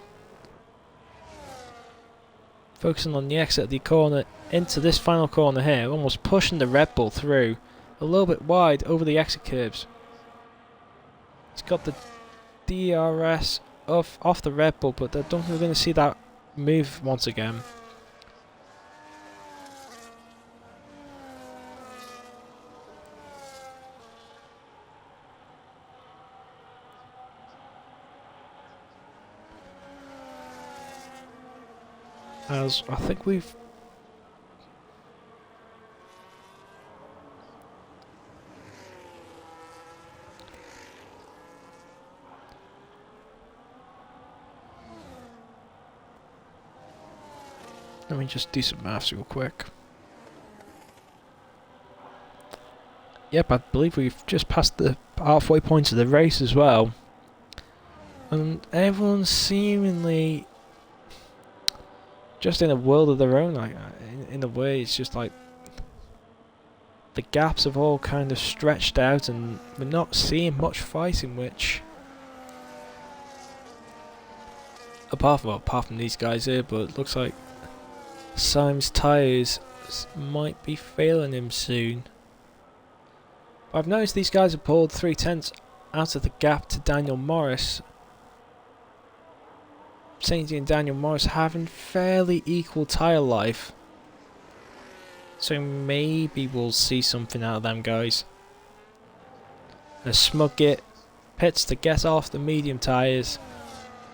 Focusing on the exit of the corner into this final corner here, almost pushing the Red Bull through a little bit wide over the exit curbs. He's got the DRS off the Red Bull, but I don't think we're going to see that move once again. As I think we've let me just do some maths real quick. Yep, I believe we've just passed the halfway point of the race as well. And everyone's seemingly just in a world of their own. Like, in a way, it's just like the gaps have all kind of stretched out, and we're not seeing much fighting. Which, apart from these guys here, but it looks like Simon's tyres might be failing him soon. But I've noticed these guys have pulled 3/10 out of the gap to Daniel Morris. Sainty and Daniel Morris having fairly equal tyre life. So maybe we'll see something out of them guys. A Smugget pits to get off the medium tyres.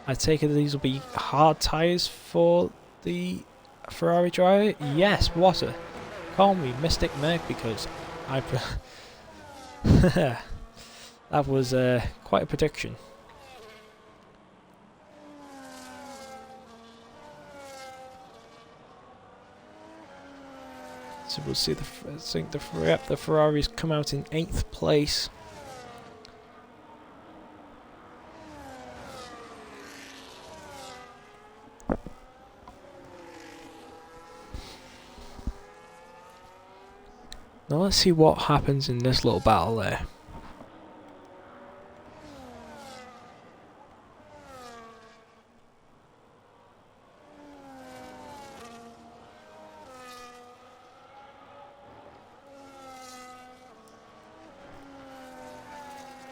I take it these will be hard tyres for the Ferrari driver? Yes, what a... Call me Mystic Meg because I... that was quite a prediction. So we'll see I think the Ferraris come out in 8th place. Now let's see what happens in this little battle there.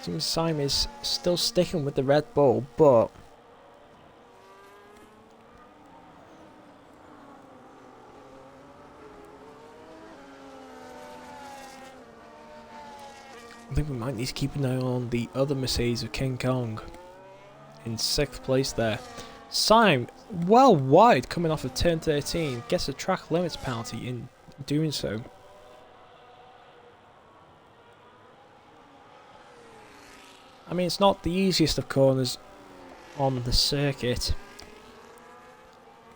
Seems Simon is still sticking with the Red Bull, but I think we might need to keep an eye on the other Mercedes of King Kong in 6th place there. Simon, well wide coming off of turn 13, gets a track limits penalty in doing so. I mean, it's not the easiest of corners on the circuit.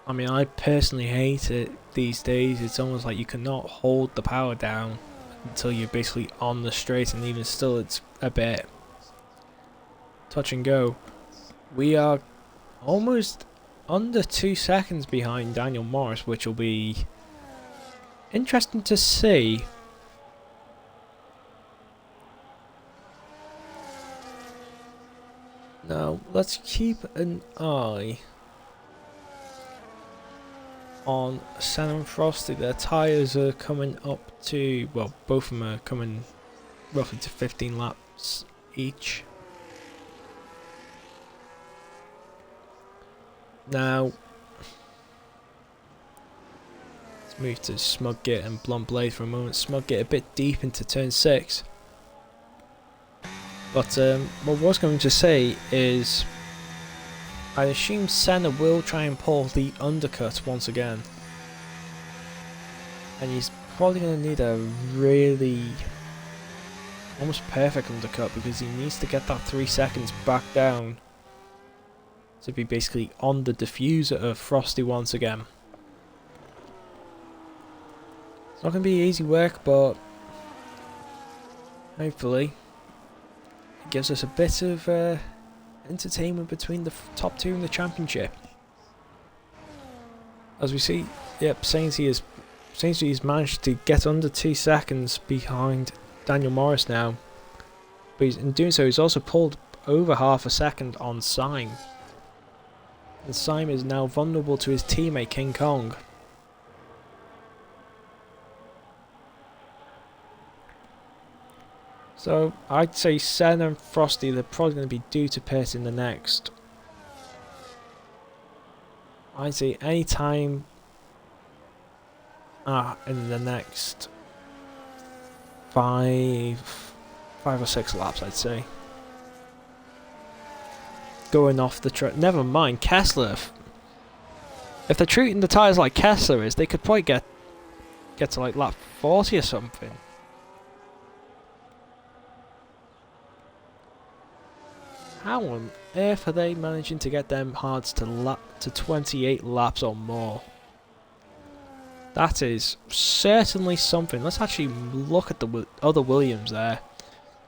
I mean, I personally hate it these days. It's almost like you cannot hold the power down until you're basically on the straight, and even still it's a bit touch and go. We are almost under 2 seconds behind Daniel Morris, which will be interesting to see. Now, let's keep an eye on Senna and Frosty. Their tyres are coming up to, well, both of them are coming roughly to 15 laps each. Now, let's move to Smudgate and Blunt Blade for a moment. Smudgate a bit deep into turn 6. But what I was going to say is, I assume Senna will try and pull the undercut once again. And he's probably going to need a really almost perfect undercut, because he needs to get that 3 seconds back down to be basically on the diffuser of Frosty once again. It's not going to be easy work, but hopefully it gives us a bit of entertainment between the top two in the championship. As we see, yep, Sainsbury has managed to get under 2 seconds behind Daniel Morris now. But in doing so, he's also pulled over half a second on Syme. And Syme is now vulnerable to his teammate King Kong. So I'd say Senna and Frosty, they're probably going to be due to pit in the next, I'd say any time in the next five or six laps, I'd say. Going off the track. Never mind Kessler. If they're treating the tyres like Kessler is, they could probably get to like lap 40 or something. How on earth are they managing to get them hards to 28 laps or more? That is certainly something. Let's actually look at the other Williams there.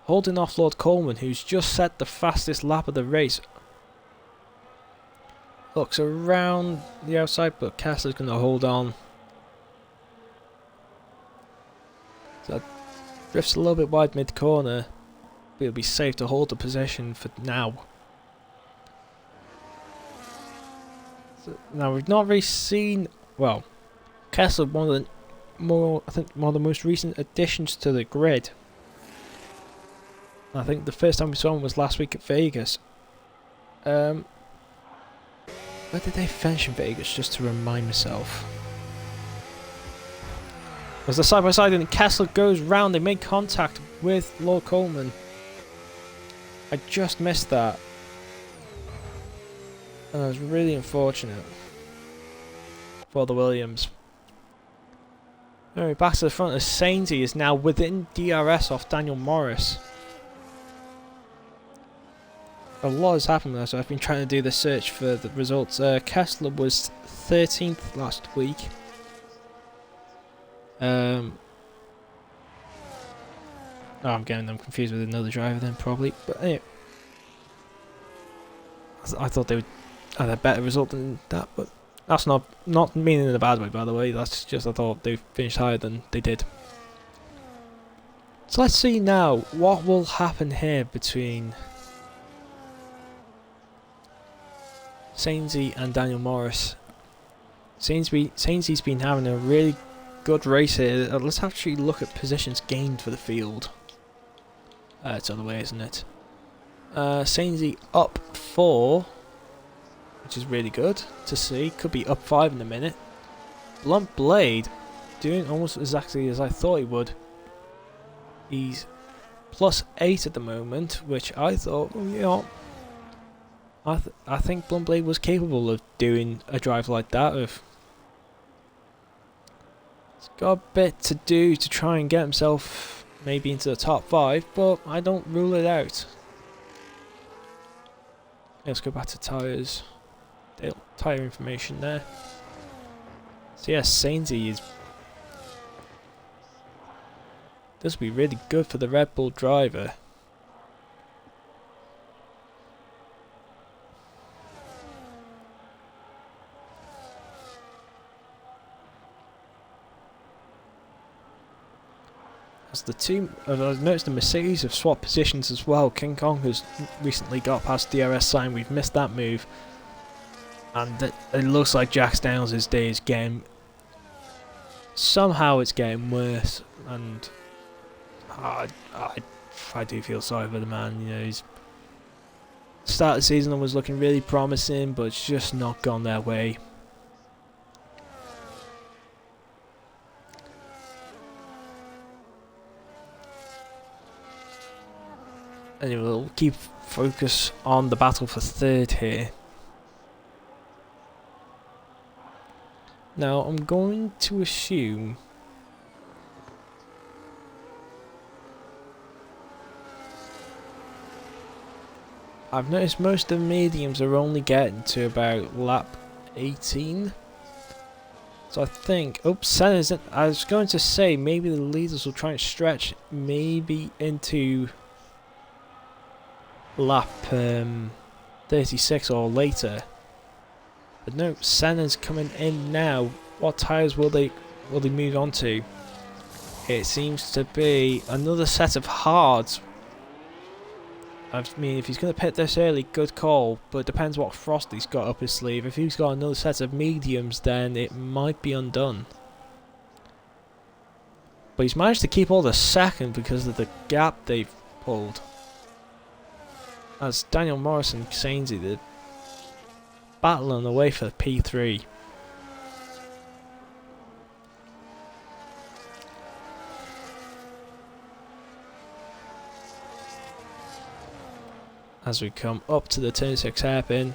Holding off Lord Coleman, who's just set the fastest lap of the race. Looks around the outside, but Kessler's going to hold on. So that drifts a little bit wide mid-corner. But it'll be safe to hold the position for now. So, now we've not really seen, well, Kessler, one of the most recent additions to the grid. I think the first time we saw him was last week at Vegas. Where did they finish in Vegas, just to remind myself? As the side by side and Kessler goes round, they make contact with Lord Coleman. I just missed that. And that was really unfortunate for the Williams. Anyway, back to the front as Sainsbury is now within DRS off Daniel Morris. A lot has happened there, so I've been trying to do the search for the results. Kessler was 13th last week. Oh, I'm getting them confused with another driver then, probably. But anyway, I thought they would have a better result than that, but that's not meaning in a bad way, by the way. That's just I thought they finished higher than they did. So let's see now what will happen here between Sainsbury and Daniel Morris. Sainsbury's been having a really good race here. Let's actually look at positions gained for the field. It's the other way, isn't it? Sainsbury up 4, which is really good to see. Could be up 5 in a minute. Blunt Blade doing almost exactly as I thought he would. He's plus 8 at the moment, which I thought, well, you know, I think Blunt Blade was capable of doing a drive like that. He's got a bit to do to try and get himself maybe into the top 5, but I don't rule it out. Let's go back to tyres. Tyre information there. So yes, Sainsbury is This will be really good for the Red Bull driver. As the team, I've noticed the Mercedes have swapped positions as well. King Kong has recently got past DRS sign. We've missed that move. And it looks like Jack Daniels' day is getting... Somehow it's getting worse. And I do feel sorry for the man. You know, he's... Start of the season was looking really promising, but it's just not gone their way. Anyway, we'll keep focus on the battle for third here. Now, I'm going to assume... I've noticed most of the mediums are only getting to about lap 18. So I think... Oops, Senna's in, I was going to say maybe the leaders will try and stretch maybe into lap 36 or later. But no, Senna's coming in now. What tyres will they move on to? It seems to be another set of hards. I mean, if he's going to pit this early, good call. But it depends what Frosty's got up his sleeve. If he's got another set of mediums, then it might be undone. But he's managed to keep all the second because of the gap they've pulled. As Daniel Morris and Sainsy, they're battling away for P3. As we come up to the turn 6 hairpin.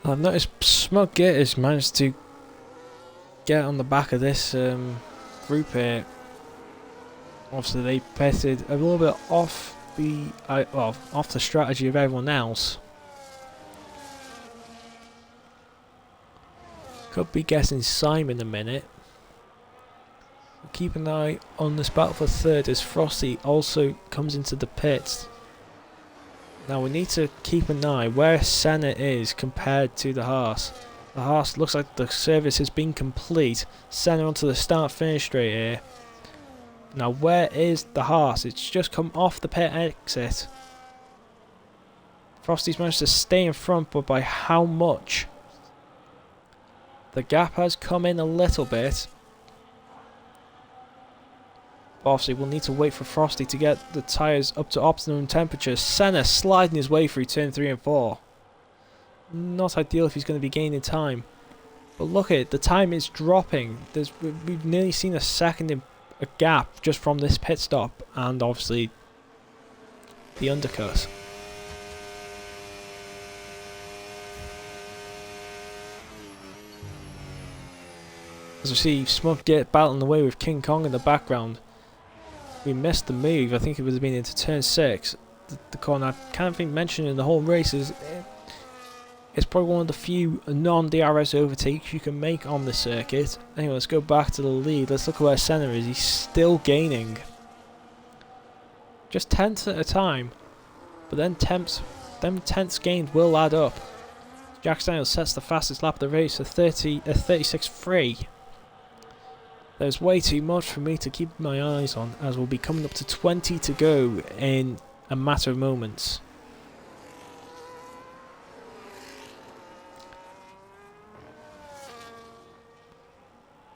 I've noticed Smug Gators managed to get on the back of this group here. Obviously they pitted a little bit off the off the strategy of everyone else. Could be guessing Simon in a minute. Keep an eye on this battle for third as Frosty also comes into the pits. Now we need to keep an eye where Senna is compared to the Haas. The Haas looks like the service has been complete. Senna onto the start finish straight here. Now where is the Haas? It's just come off the pit exit. Frosty's managed to stay in front, but by how much? The gap has come in a little bit. Obviously, we'll need to wait for Frosty to get the tyres up to optimum temperature. Senna sliding his way through turn 3 and 4. Not ideal if he's going to be gaining time. But look at it, the time is dropping. We've nearly seen a second in a gap just from this pit stop. And obviously, the undercut. As we see Smug get battling away with King Kong in the background. We missed the move. I think it would have been into turn 6. The corner I can't think mentioned in the whole race is it's probably one of the few non-DRS overtakes you can make on the circuit. Anyway, let's go back to the lead. Let's look at where Senna is. He's still gaining. Just tenths at a time. But then tenths gained will add up. Jack Daniels sets the fastest lap of the race at 36.3. There's way too much for me to keep my eyes on, as we'll be coming up to 20 to go in a matter of moments.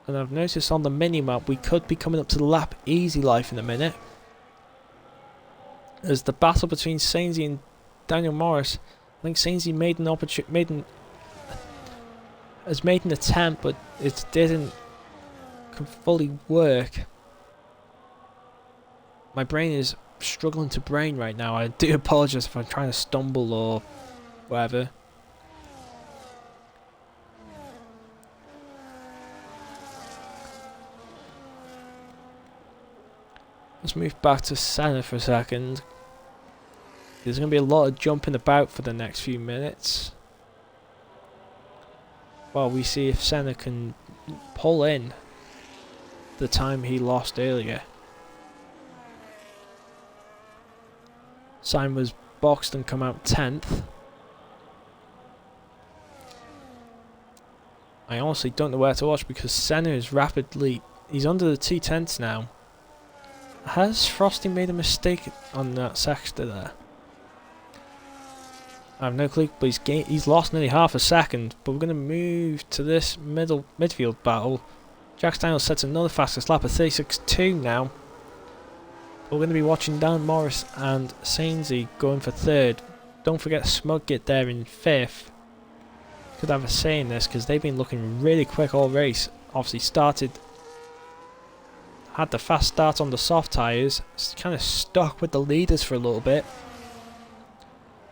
And I've noticed on the mini-map we could be coming up to lap easy life in a minute. As the battle between Sainsy and Daniel Morris, I think Sainsy made an attempt, but it didn't fully work. My brain is struggling to brain right now. I do apologise if I'm trying to stumble or whatever. Let's move back to Senna for a second. There's going to be a lot of jumping about for the next few minutes, while we see if Senna can pull in the time he lost earlier. Simon was boxed and come out 10th. I honestly don't know where to watch because Senna is rapidly... He's under the 2/10 now. Has Frosty made a mistake on that sector there? I have no clue, but he's lost nearly half a second. But we're going to move to this midfield battle. Jack Daniels sets another fastest lap of 36.2 now. We're going to be watching Dan Morris and Sainsy going for 3rd. Don't forget Smugget there in 5th. Could have a say in this because they've been looking really quick all race. Obviously had the fast start on the soft tyres, kind of stuck with the leaders for a little bit.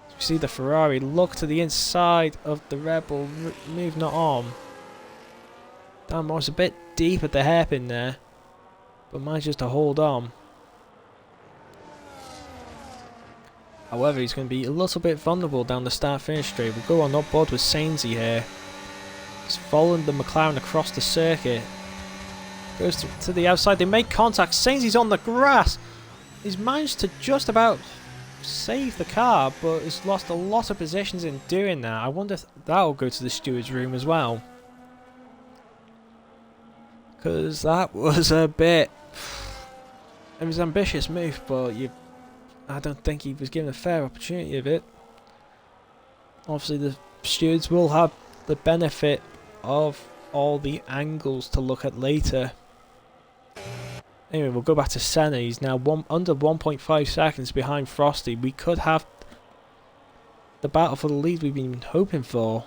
You see the Ferrari look to the inside of the Red Bull, move not on. Dan Morris a bit deep at the hairpin there, but manages to hold on. However, he's going to be a little bit vulnerable down the start-finish straight. We'll go on board with Sainsy here. He's following the McLaren across the circuit. Goes to the outside, they make contact. Sainzy's on the grass. He's managed to just about save the car, but has lost a lot of positions in doing that. I wonder if that'll go to the steward's room as well. Because that was a bit... It was an ambitious move, but I don't think he was given a fair opportunity of it. Obviously the stewards will have the benefit of all the angles to look at later. Anyway, we'll go back to Senna. He's now under 1.5 seconds behind Frosty. We could have the battle for the lead we've been hoping for.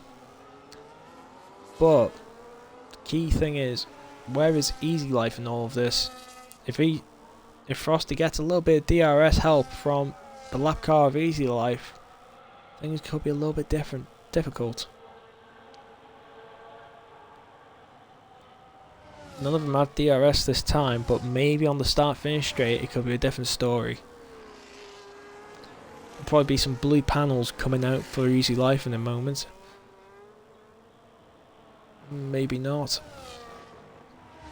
But the key thing is, where is Easy Life in all of this? If Frosty gets a little bit of DRS help from the lap car of Easy Life, things could be a little bit difficult. None of them have DRS this time, but maybe on the start-finish straight it could be a different story. There'll probably be some blue panels coming out for Easy Life in a moment. Maybe not.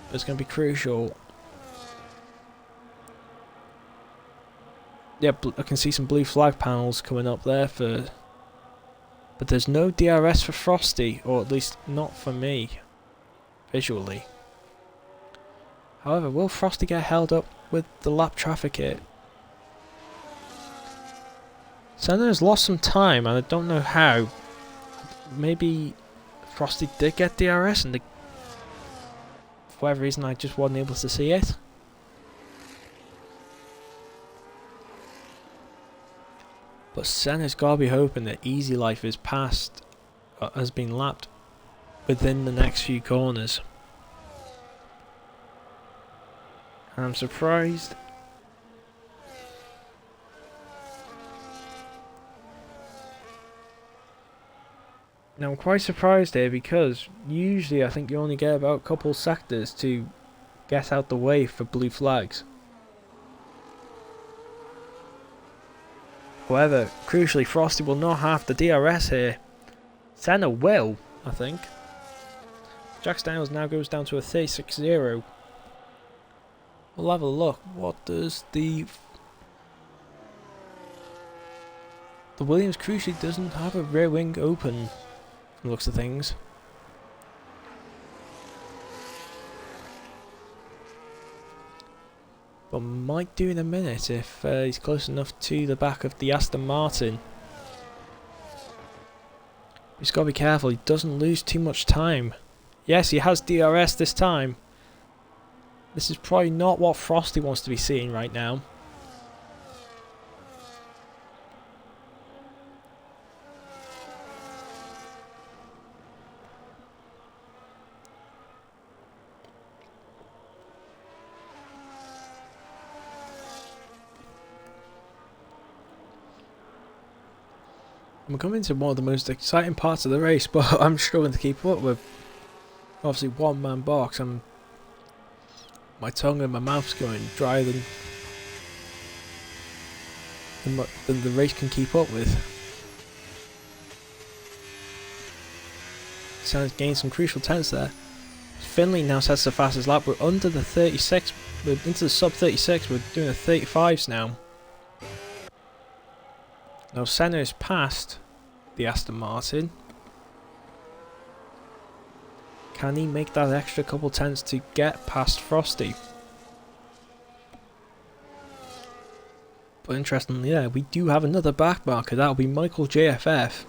But it's going to be crucial. Yeah, I can see some blue flag panels coming up there for... But there's no DRS for Frosty, or at least not for me, visually. However, will Frosty get held up with the lap traffic here? Senna has lost some time, and I don't know how. Maybe Frosty did get DRS, and for whatever reason I just wasn't able to see it. But Senna's got to be hoping that Easy Life is passed, has been lapped within the next few corners. And I'm surprised. Now I'm quite surprised here because usually I think you only get about a couple sectors to get out the way for blue flags. However, crucially, Frosty will not have the DRS here. Senna will, I think. Jack Daniels now goes down to a 36.0. We'll have a look. What does the Williams crucially doesn't have a rear wing open from the looks of things. But might do in a minute if he's close enough to the back of the Aston Martin. He's got to be careful he doesn't lose too much time. Yes, he has DRS this time. This is probably not what Frosty wants to be seeing right now. we're coming to one of the most exciting parts of the race, but I'm struggling to keep up with. Obviously, one-man box, and my tongue and my mouth's going drier than the race can keep up with. Senna's gained some crucial tenths there. Finley now sets the fastest lap. We're under the 36. We're into the sub 36. We're doing the 35s now. Now Senna is past the Aston Martin. Can he make that extra couple tenths to get past Frosty? But interestingly, yeah, we do have another back marker. That'll be Michael JFF.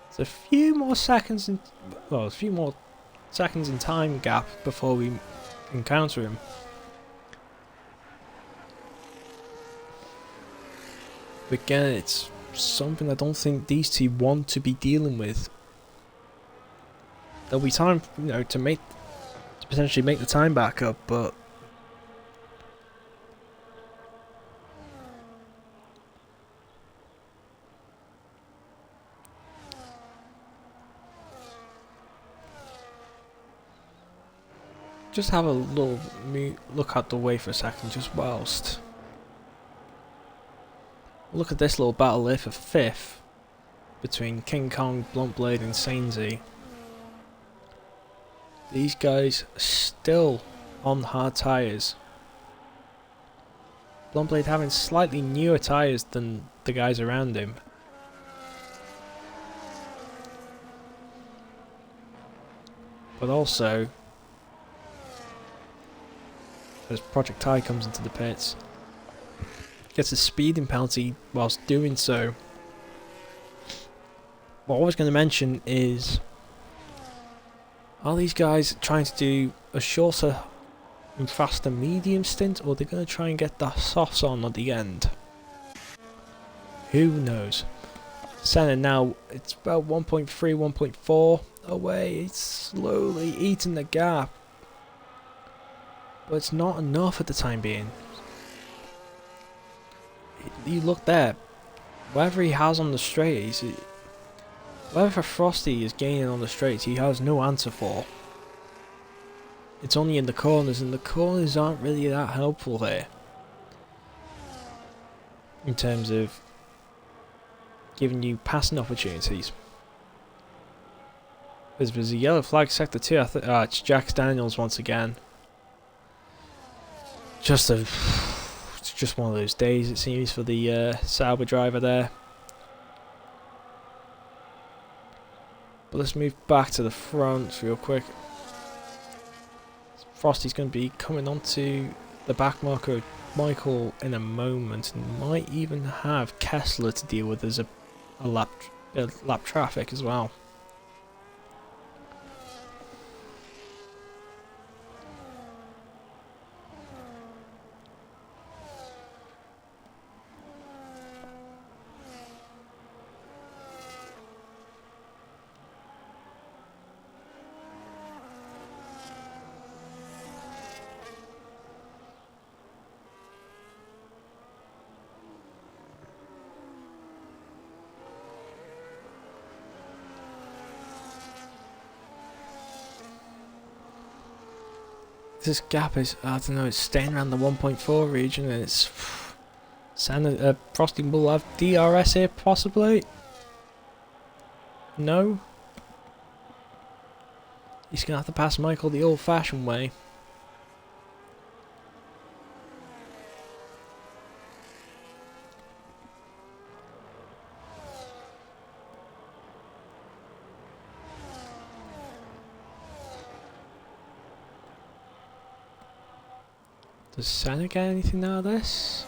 It's a few more seconds in, well, a few more seconds in time gap before we encounter him. But again, it's something I don't think these two want to be dealing with. There'll be time, you know, to potentially make the time back up, but just have a little look out the way for a second, just whilst. Look at this little battle here for 5th between King Kong, Bluntblade and Sainsy. These guys are still on hard tyres. Bluntblade having slightly newer tyres than the guys around him. But also, as Project Ty comes into the pits, gets a speeding penalty whilst doing so. What I was going to mention is, are these guys trying to do a shorter and faster medium stint, or are they going to try and get the softs on at the end? Who knows? Senna now, it's about 1.3, 1.4 away. It's slowly eating the gap, but it's not enough at the time being. You look there, whatever he has on the straight, whatever Frosty is gaining on the straights, he has no answer for. It's only in the corners, and the corners aren't really that helpful here in terms of giving you passing opportunities. There's a yellow flag sector 2. It's Jax Daniels once again. It's just one of those days, it seems, for the Sauber driver there. But let's move back to the front real quick. Frosty's going to be coming onto the back marker of Michael in a moment, and might even have Kessler to deal with as a lap traffic as well. This gap is, I don't know, it's staying around the 1.4 region, and it's Frosty will have DRS here possibly. No, he's gonna have to pass Michael the old-fashioned way. Does Senna get anything out of this?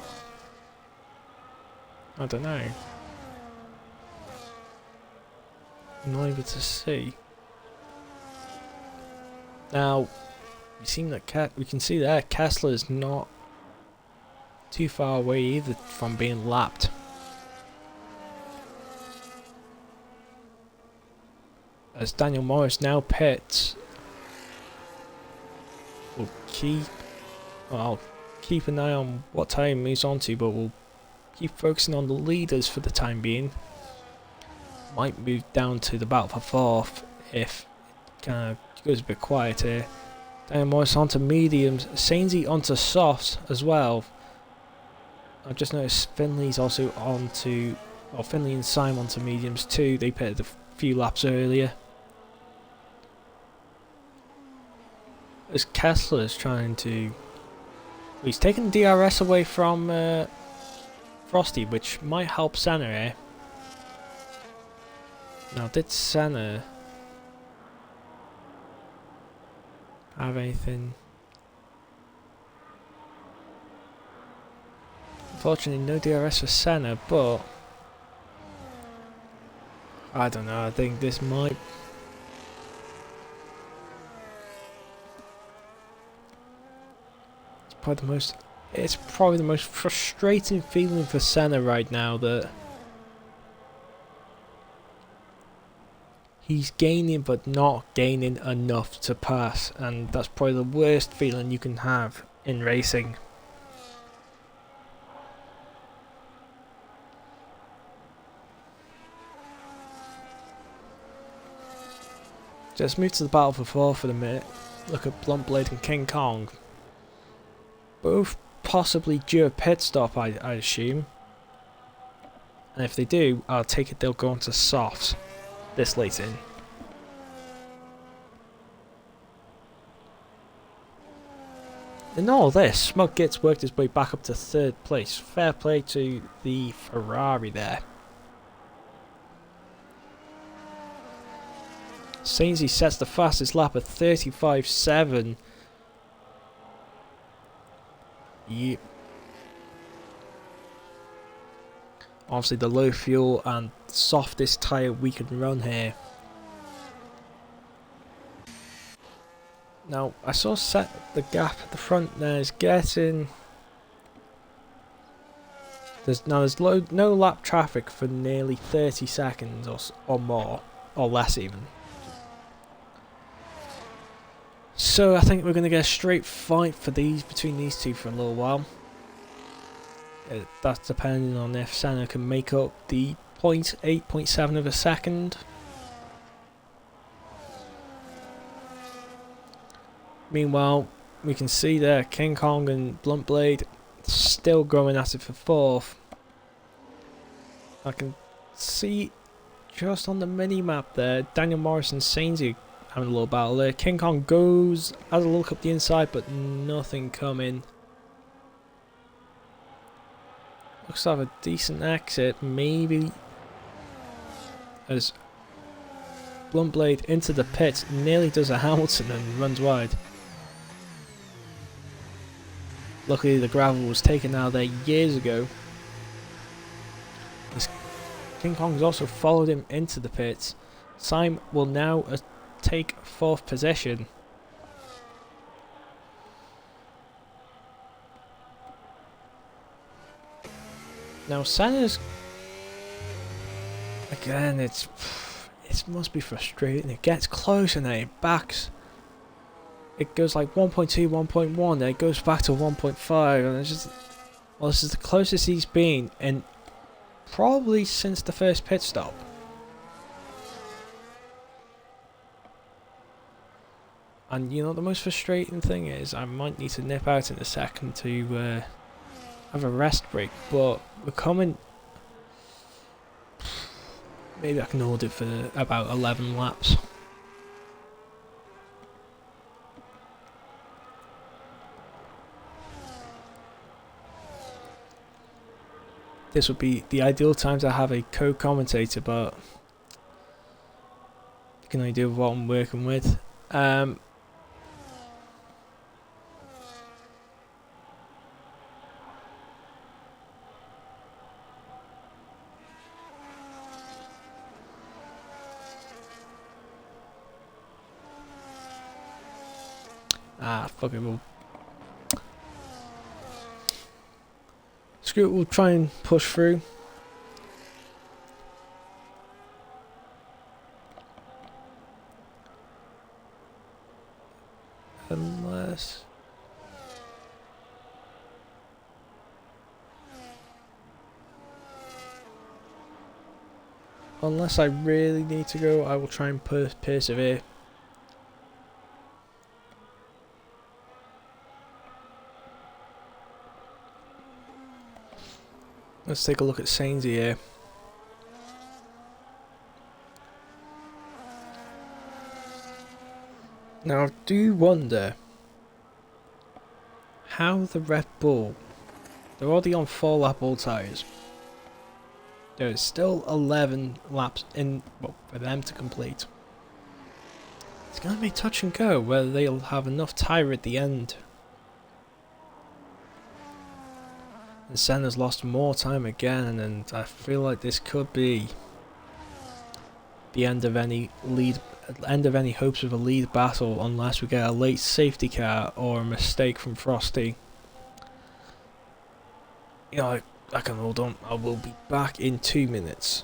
I don't know. I'm not able to see. Now, we can see there Kessler is not too far away either from being lapped. As Daniel Morris now pits, we'll keep an eye on what time he's onto, but we'll keep focusing on the leaders for the time being. Might move down to the battle for fourth if it kind of goes a bit quiet here. Daniel Morris onto mediums, Sainsy onto softs as well. I've just noticed Finley's also onto, or Finley and Simon onto mediums too. They pitted a few laps earlier. As Kessler's trying to, he's taking DRS away from Frosty, which might help Senna here. Now, did Senna have anything? Unfortunately, no DRS for Senna, but I don't know. I think this might. It's probably the most frustrating feeling for Senna right now that he's gaining but not gaining enough to pass, and that's probably the worst feeling you can have in racing. Let's move to the battle for fourth for a minute. Look at Blunt Blade and King Kong. Both possibly due a pit stop, I assume. And if they do, I'll take it they'll go onto softs this late in. In all this, Smug Gits worked his way back up to third place. Fair play to the Ferrari there. Sainsy sets the fastest lap at 35.7. Yep. Obviously the low fuel and softest tyre we can run here. Now I saw the gap at the front there is getting. There's no lap traffic for nearly 30 seconds or more, or less even. So I think we're going to get a straight fight for between these two for a little while. That's depending on if Senna can make up the 0.8.7 of a second. Meanwhile, we can see there King Kong and Blunt Blade still going at it for fourth. I can see just on the mini map there, Daniel Morris and Sainsy having a little battle there. King Kong has a look up the inside, but nothing coming. Looks to have a decent exit, maybe. As Blunt Blade into the pit, nearly does a Hamilton and runs wide. Luckily the gravel was taken out of there years ago. As King Kong's also followed him into the pits. Sim will now take fourth position. Now Senna's again, it must be frustrating. It gets close and then it backs. It goes like 1.2, 1.1, then it goes back to 1.5, and it's just, well, this is the closest he's been in probably since the first pit stop. And you know, the most frustrating thing is, I might need to nip out in a second to have a rest break, but we're coming. Maybe I can hold it for about 11 laps. This would be the ideal time to have a co-commentator, but I can only do what I'm working with. Fuck it, screw it, we'll try and push through. Unless... Unless I really need to go, I will try and persevere. Let's take a look at Sainsy here. Now I do wonder how the Red Bull, they're already on 4 lap all tyres. There's still 11 laps in, well, for them to complete. It's going to be touch and go whether they'll have enough tyre at the end. And Senna's lost more time again, and I feel like this could be the end of any hopes of a lead battle, unless we get a late safety car or a mistake from Frosty. You know, I can hold on. I will be back in 2 minutes.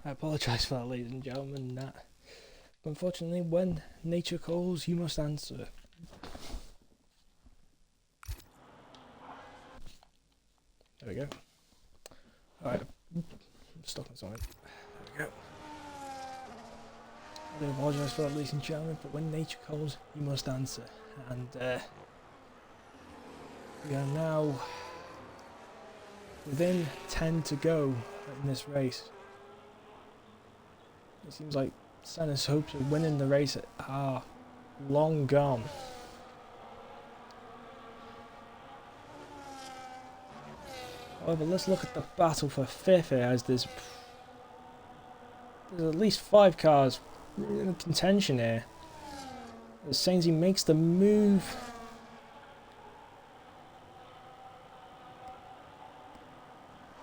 I apologise for that, ladies and gentlemen. Unfortunately, when nature calls, you must answer. There we go. Alright, I'm stuck on something. There we go. I do apologise for that, ladies and gentlemen, but when nature calls, you must answer. And we are now within 10 to go in this race. It seems like Senna's hopes of winning the race are long gone. However, let's look at the battle for 5th here, as there's at least 5 cars in contention here. As Sainzy makes the move.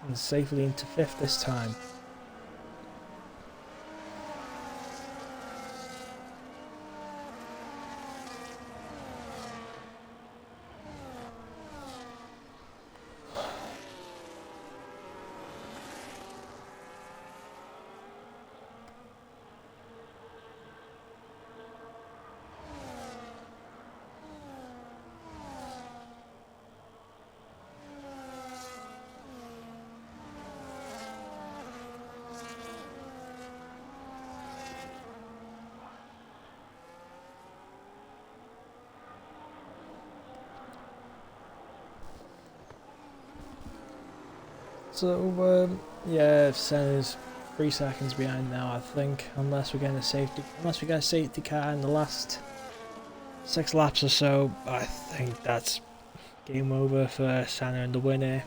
And safely into 5th this time. So yeah, Senna's 3 seconds behind now, I think, unless we get a safety car in the last 6 laps or so. I think that's game over for Senna and the winner.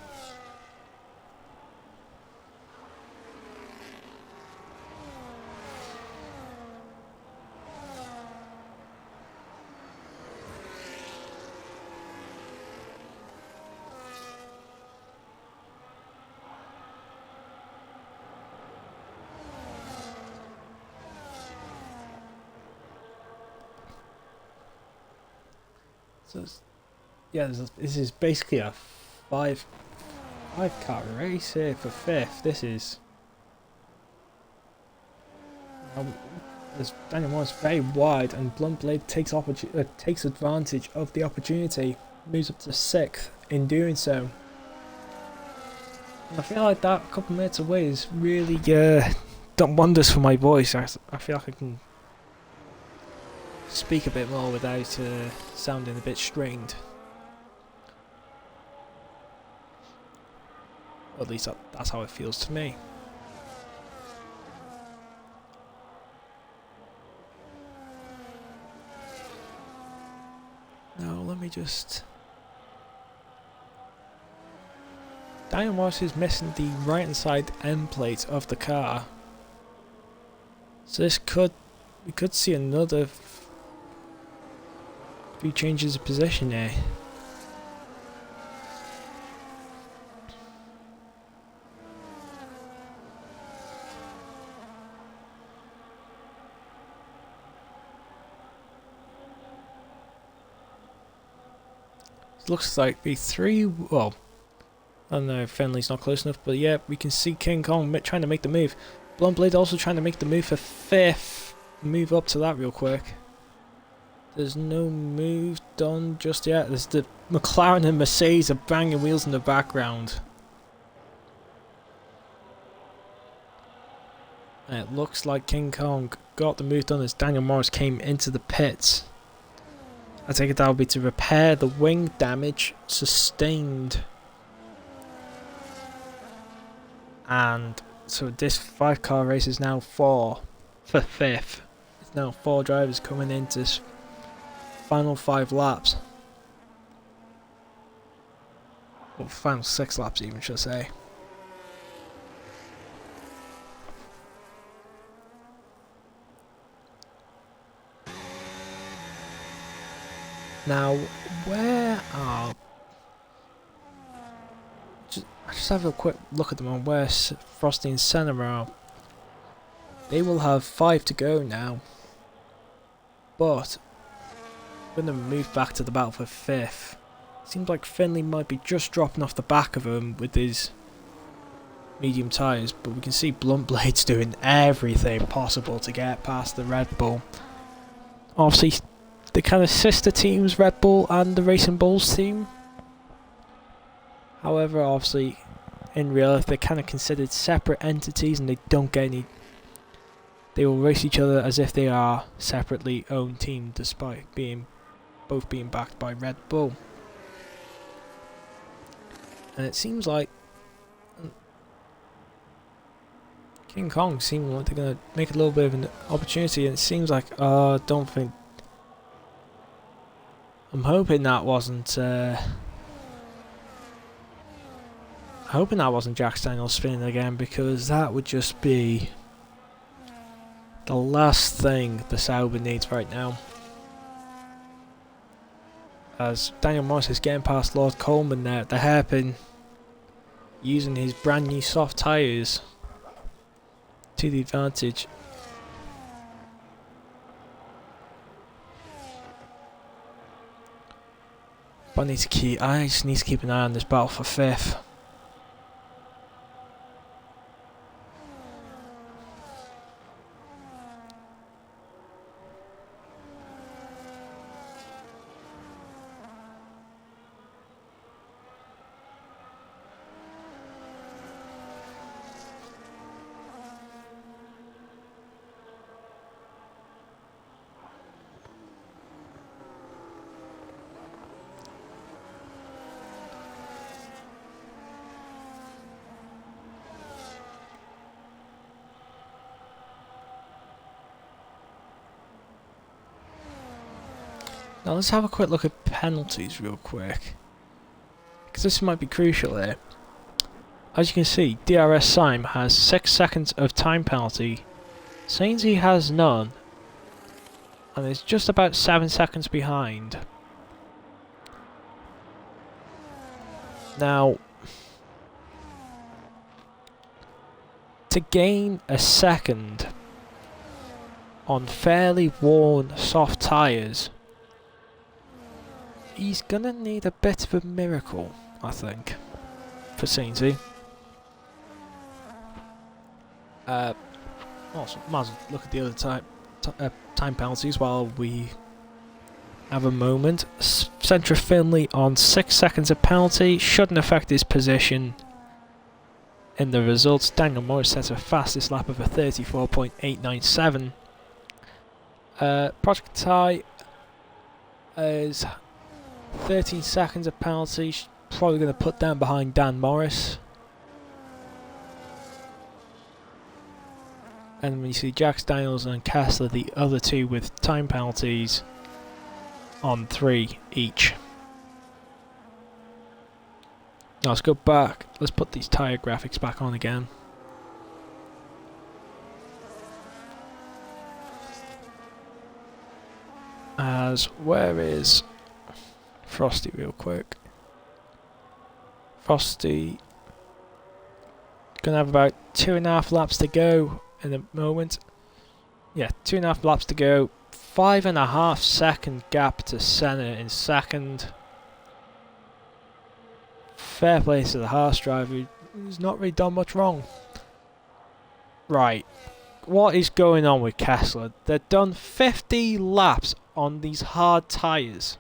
So yeah, this is basically a five car race here for 5th. This is as Daniel Moore's very wide, and Bluntblade takes advantage of the opportunity, moves up to 6th in doing so. And I feel like that a couple of minutes away is really done wonders for my voice. I feel like I can speak a bit more without sounding a bit strained. Or at least that's how it feels to me. Now let me just... Daniel Morris is missing the right hand side end plate of the car. So we could see another few changes of position here. It looks like V3, well, I don't know if Fenley's not close enough, but yeah, we can see King Kong trying to make the move. Bluntblade also trying to make the move for 5th. Move up to that real quick. There's no move done just yet. There's the McLaren and Mercedes are banging wheels in the background. And it looks like King Kong got the move done as Daniel Morris came into the pits. I take it that will be to repair the wing damage sustained. And so this 5 car race is now 4 for 5th. It's now 4 drivers coming into this final 5 laps. Or final 6 laps even, should I say. Now, where are... Just have a quick look at them on where Frosty and Senna are. They will have 5 to go now. But when they move back to the battle for 5th, seems like Finley might be just dropping off the back of him with his medium tyres, but we can see Bluntblade's doing everything possible to get past the Red Bull. Obviously, the kind of sister teams, Red Bull and the Racing Bulls team. However, obviously, in real life, they're kind of considered separate entities and they don't get any... They will race each other as if they are separately owned team, despite both being backed by Red Bull. And it seems like King Kong seems like they're going to make a little bit of an opportunity, and it seems like, I don't think... I'm hoping that wasn't... hoping that wasn't Jack Daniels spinning again, because that would just be the last thing the Sauber needs right now. as Daniel Morris is getting past Lord Coleman there at the hairpin, using his brand new soft tyres to the advantage. But I just need to keep an eye on this battle for 5th. Now let's have a quick look at penalties real quick, because this might be crucial here. As you can see, DRS Sim has 6 seconds of time penalty, Sainsy has none, and is just about 7 seconds behind. Now, to gain a second on fairly worn soft tyres, he's gonna need a bit of a miracle, I think, for Sainsy. Also, might as well look at the other time penalties while we have a moment. Centre Finley on 6 seconds of penalty, shouldn't affect his position in the results. Daniel Morris sets a fastest lap of a 34.897. Project Tie is 13 seconds of penalty, probably going to put down behind Dan Morris. And we see Jax Daniels and Kessler, the other two with time penalties on 3 each. Now let's go back, let's put these tyre graphics back on again. Where is Frosty real quick? Frosty gonna have about 2.5 laps to go in a moment. Yeah, 2.5 laps to go. 5.5 second gap to Senna in second. Fair play to the Haas driver, who's not really done much wrong. Right, what is going on with Kessler? They've done 50 laps on these hard tyres.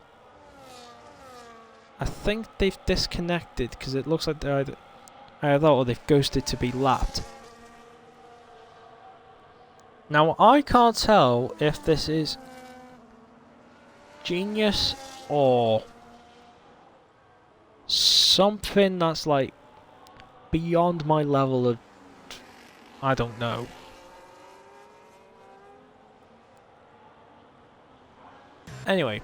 I think they've disconnected because it looks like they're either or they've ghosted to be lapped. Now I can't tell if this is genius or something that's like beyond my level of, I don't know. Anyway,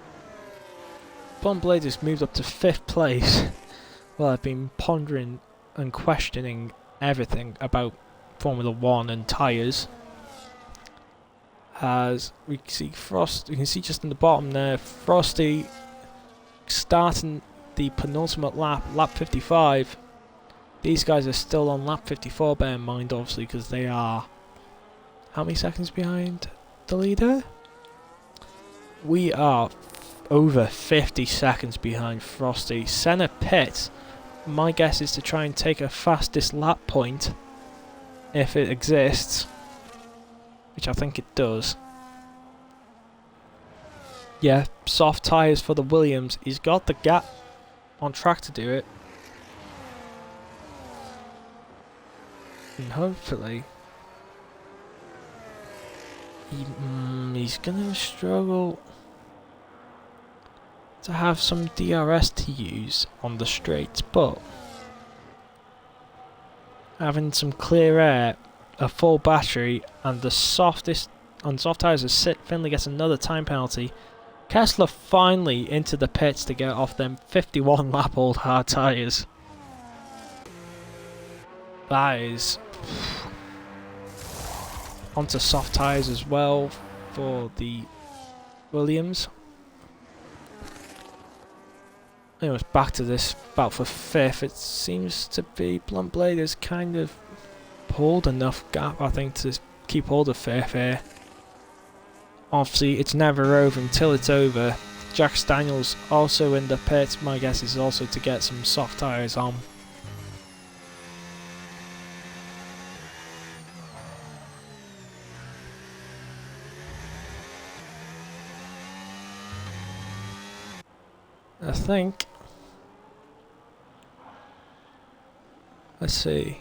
Blonde Blade has moved up to 5th place. Well, I've been pondering and questioning everything about Formula 1 and tyres. As we see you can see just in the bottom there, Frosty starting the penultimate lap, lap 55. These guys are still on lap 54, bear in mind obviously, because they are how many seconds behind the leader? We are over 50 seconds behind Frosty. Senna pits. My guess is to try and take a fastest lap point, if it exists, which I think it does. Yeah, soft tyres for the Williams. He's got the gap on track to do it. And hopefully he's gonna struggle to have some DRS to use on the straights, but having some clear air, a full battery, and the softest on soft tyres as Finley gets another time penalty. Kessler finally into the pits to get off them 51 lap old hard tyres. That is onto soft tyres as well for the Williams. Anyways, back to this battle for 5th. It seems to be Blunt Blade has kind of pulled enough gap, I think, to keep hold of 5th here. Obviously, it's never over until it's over. Jack Daniels also in the pit. My guess is also to get some soft tyres on. I think. Let's see.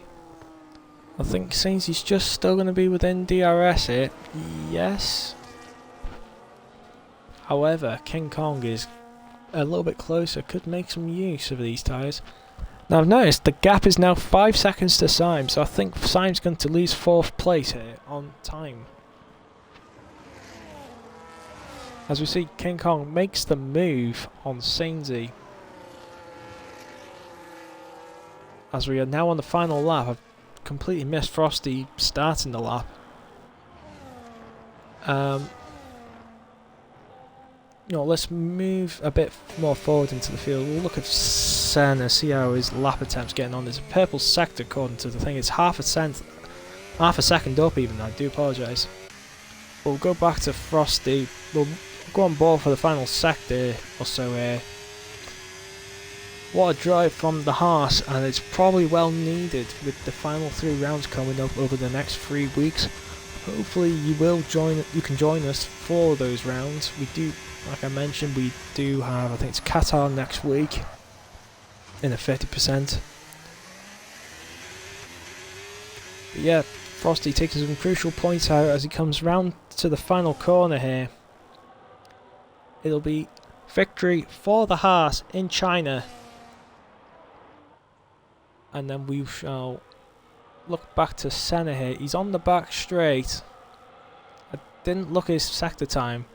I think Sainz is just still going to be within DRS here. Yes. However, King Kong is a little bit closer. Could make some use of these tyres. Now I've noticed the gap is now 5 seconds to Syme, so I think Syme's going to lose 4th place here on time. As we see, King Kong makes the move on Sainsy. As we are now on the final lap, I've completely missed Frosty starting the lap. Let's move a bit more forward into the field. We'll look at Senna, see how his lap attempt's getting on. There's a purple sector according to the thing. It's half a second up even. I do apologise. We'll go back to Frosty. We'll go on board for the final sector or so here. What a drive from the Haas, and it's probably well needed with the final 3 rounds coming up over the next 3 weeks. Hopefully you can join us for those rounds. We do, like I mentioned, we do have, I think it's Qatar next week in a 50%. But yeah, Frosty taking some crucial points out as he comes round to the final corner here. It'll be victory for the Haas in China. And then we shall look back to Senna here. He's on the back straight. I didn't look at his sector time.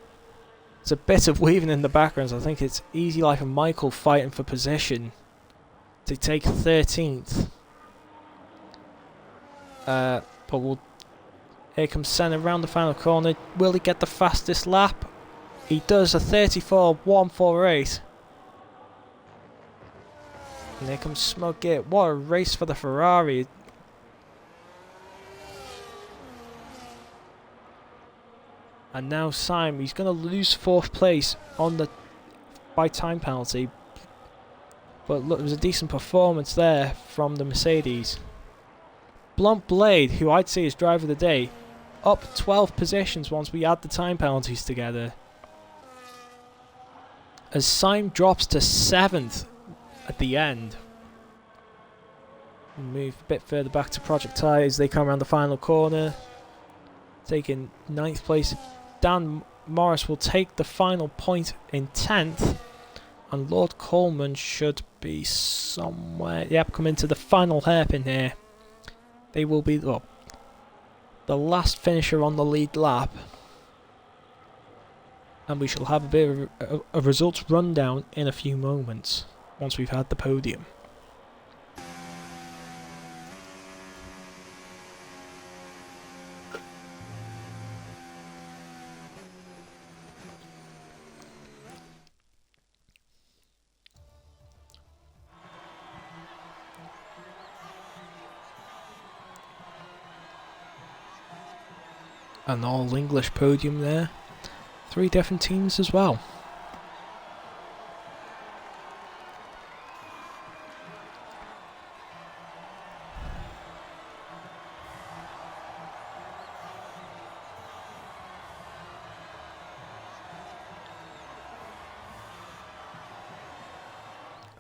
There's a bit of weaving in the background, so I think it's Easy Life and Michael fighting for position to take 13th. Here comes Senna around the final corner. Will he get the fastest lap? He does, a 34.148. And here comes Smug Gate. What a race for the Ferrari. And now Syme, he's going to lose 4th place by time penalty. But look, there was a decent performance there from the Mercedes. Blunt Blade, who I'd say is driver of the day, up 12 positions once we add the time penalties together. As Syme drops to 7th at the end. Move a bit further back to Project Ty as they come around the final corner. Taking 9th place. Dan Morris will take the final point in 10th. And Lord Coleman should be somewhere. Yep, come into the final hairpin here. They will be the last finisher on the lead lap. And we shall have a bit of a results rundown in a few moments once we've had the podium. An all English podium there. 3 different teams as well.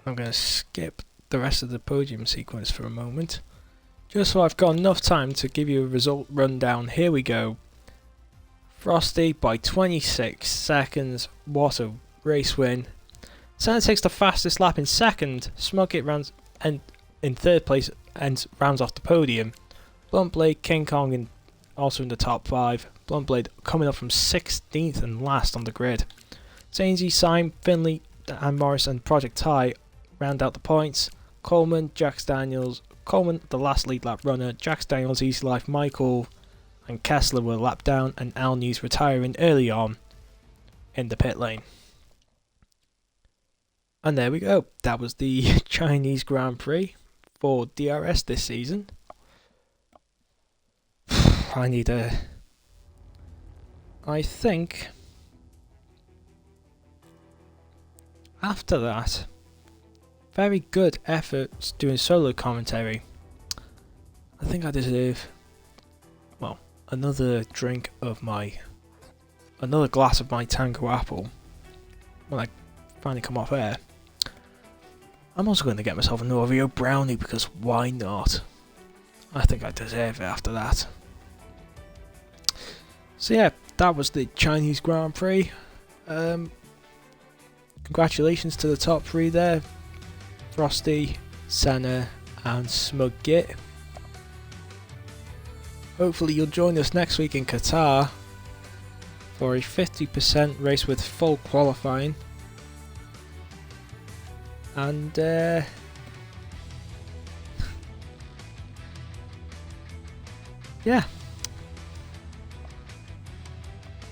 I'm going to skip the rest of the podium sequence for a moment, just so I've got enough time to give you a result rundown. Here we go. Frosty by 26 seconds. What a race win. Senna takes the fastest lap in 2nd. Smugit rounds and in 3rd place and rounds off the podium. Blunt Blade, King Kong also in the top 5. Blunt Blade coming up from 16th and last on the grid. Sainsy, Syme, Finley and Morris and Project Ty round out the points. Coleman, Jax Daniels, Coleman the last lead lap runner, Jax Daniels, Easy Life, Michael and Kessler were lapped down, and Al News retiring early on in the pit lane. And there we go. That was the Chinese Grand Prix for DRS this season. I think after that, very good efforts doing solo commentary. I think I deserve, well, another glass of my Tango Apple when I finally come off air. I'm also going to get myself an Oreo brownie because why not? I think I deserve it after that. So yeah, that was the Chinese Grand Prix. Congratulations to the top three there. Frosty, Senna and Smug Git. Hopefully you'll join us next week in Qatar for a 50% race with full qualifying. And yeah,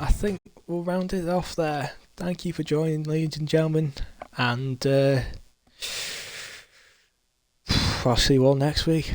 I think we'll round it off there. Thank you for joining, ladies and gentlemen, and I'll see you all next week.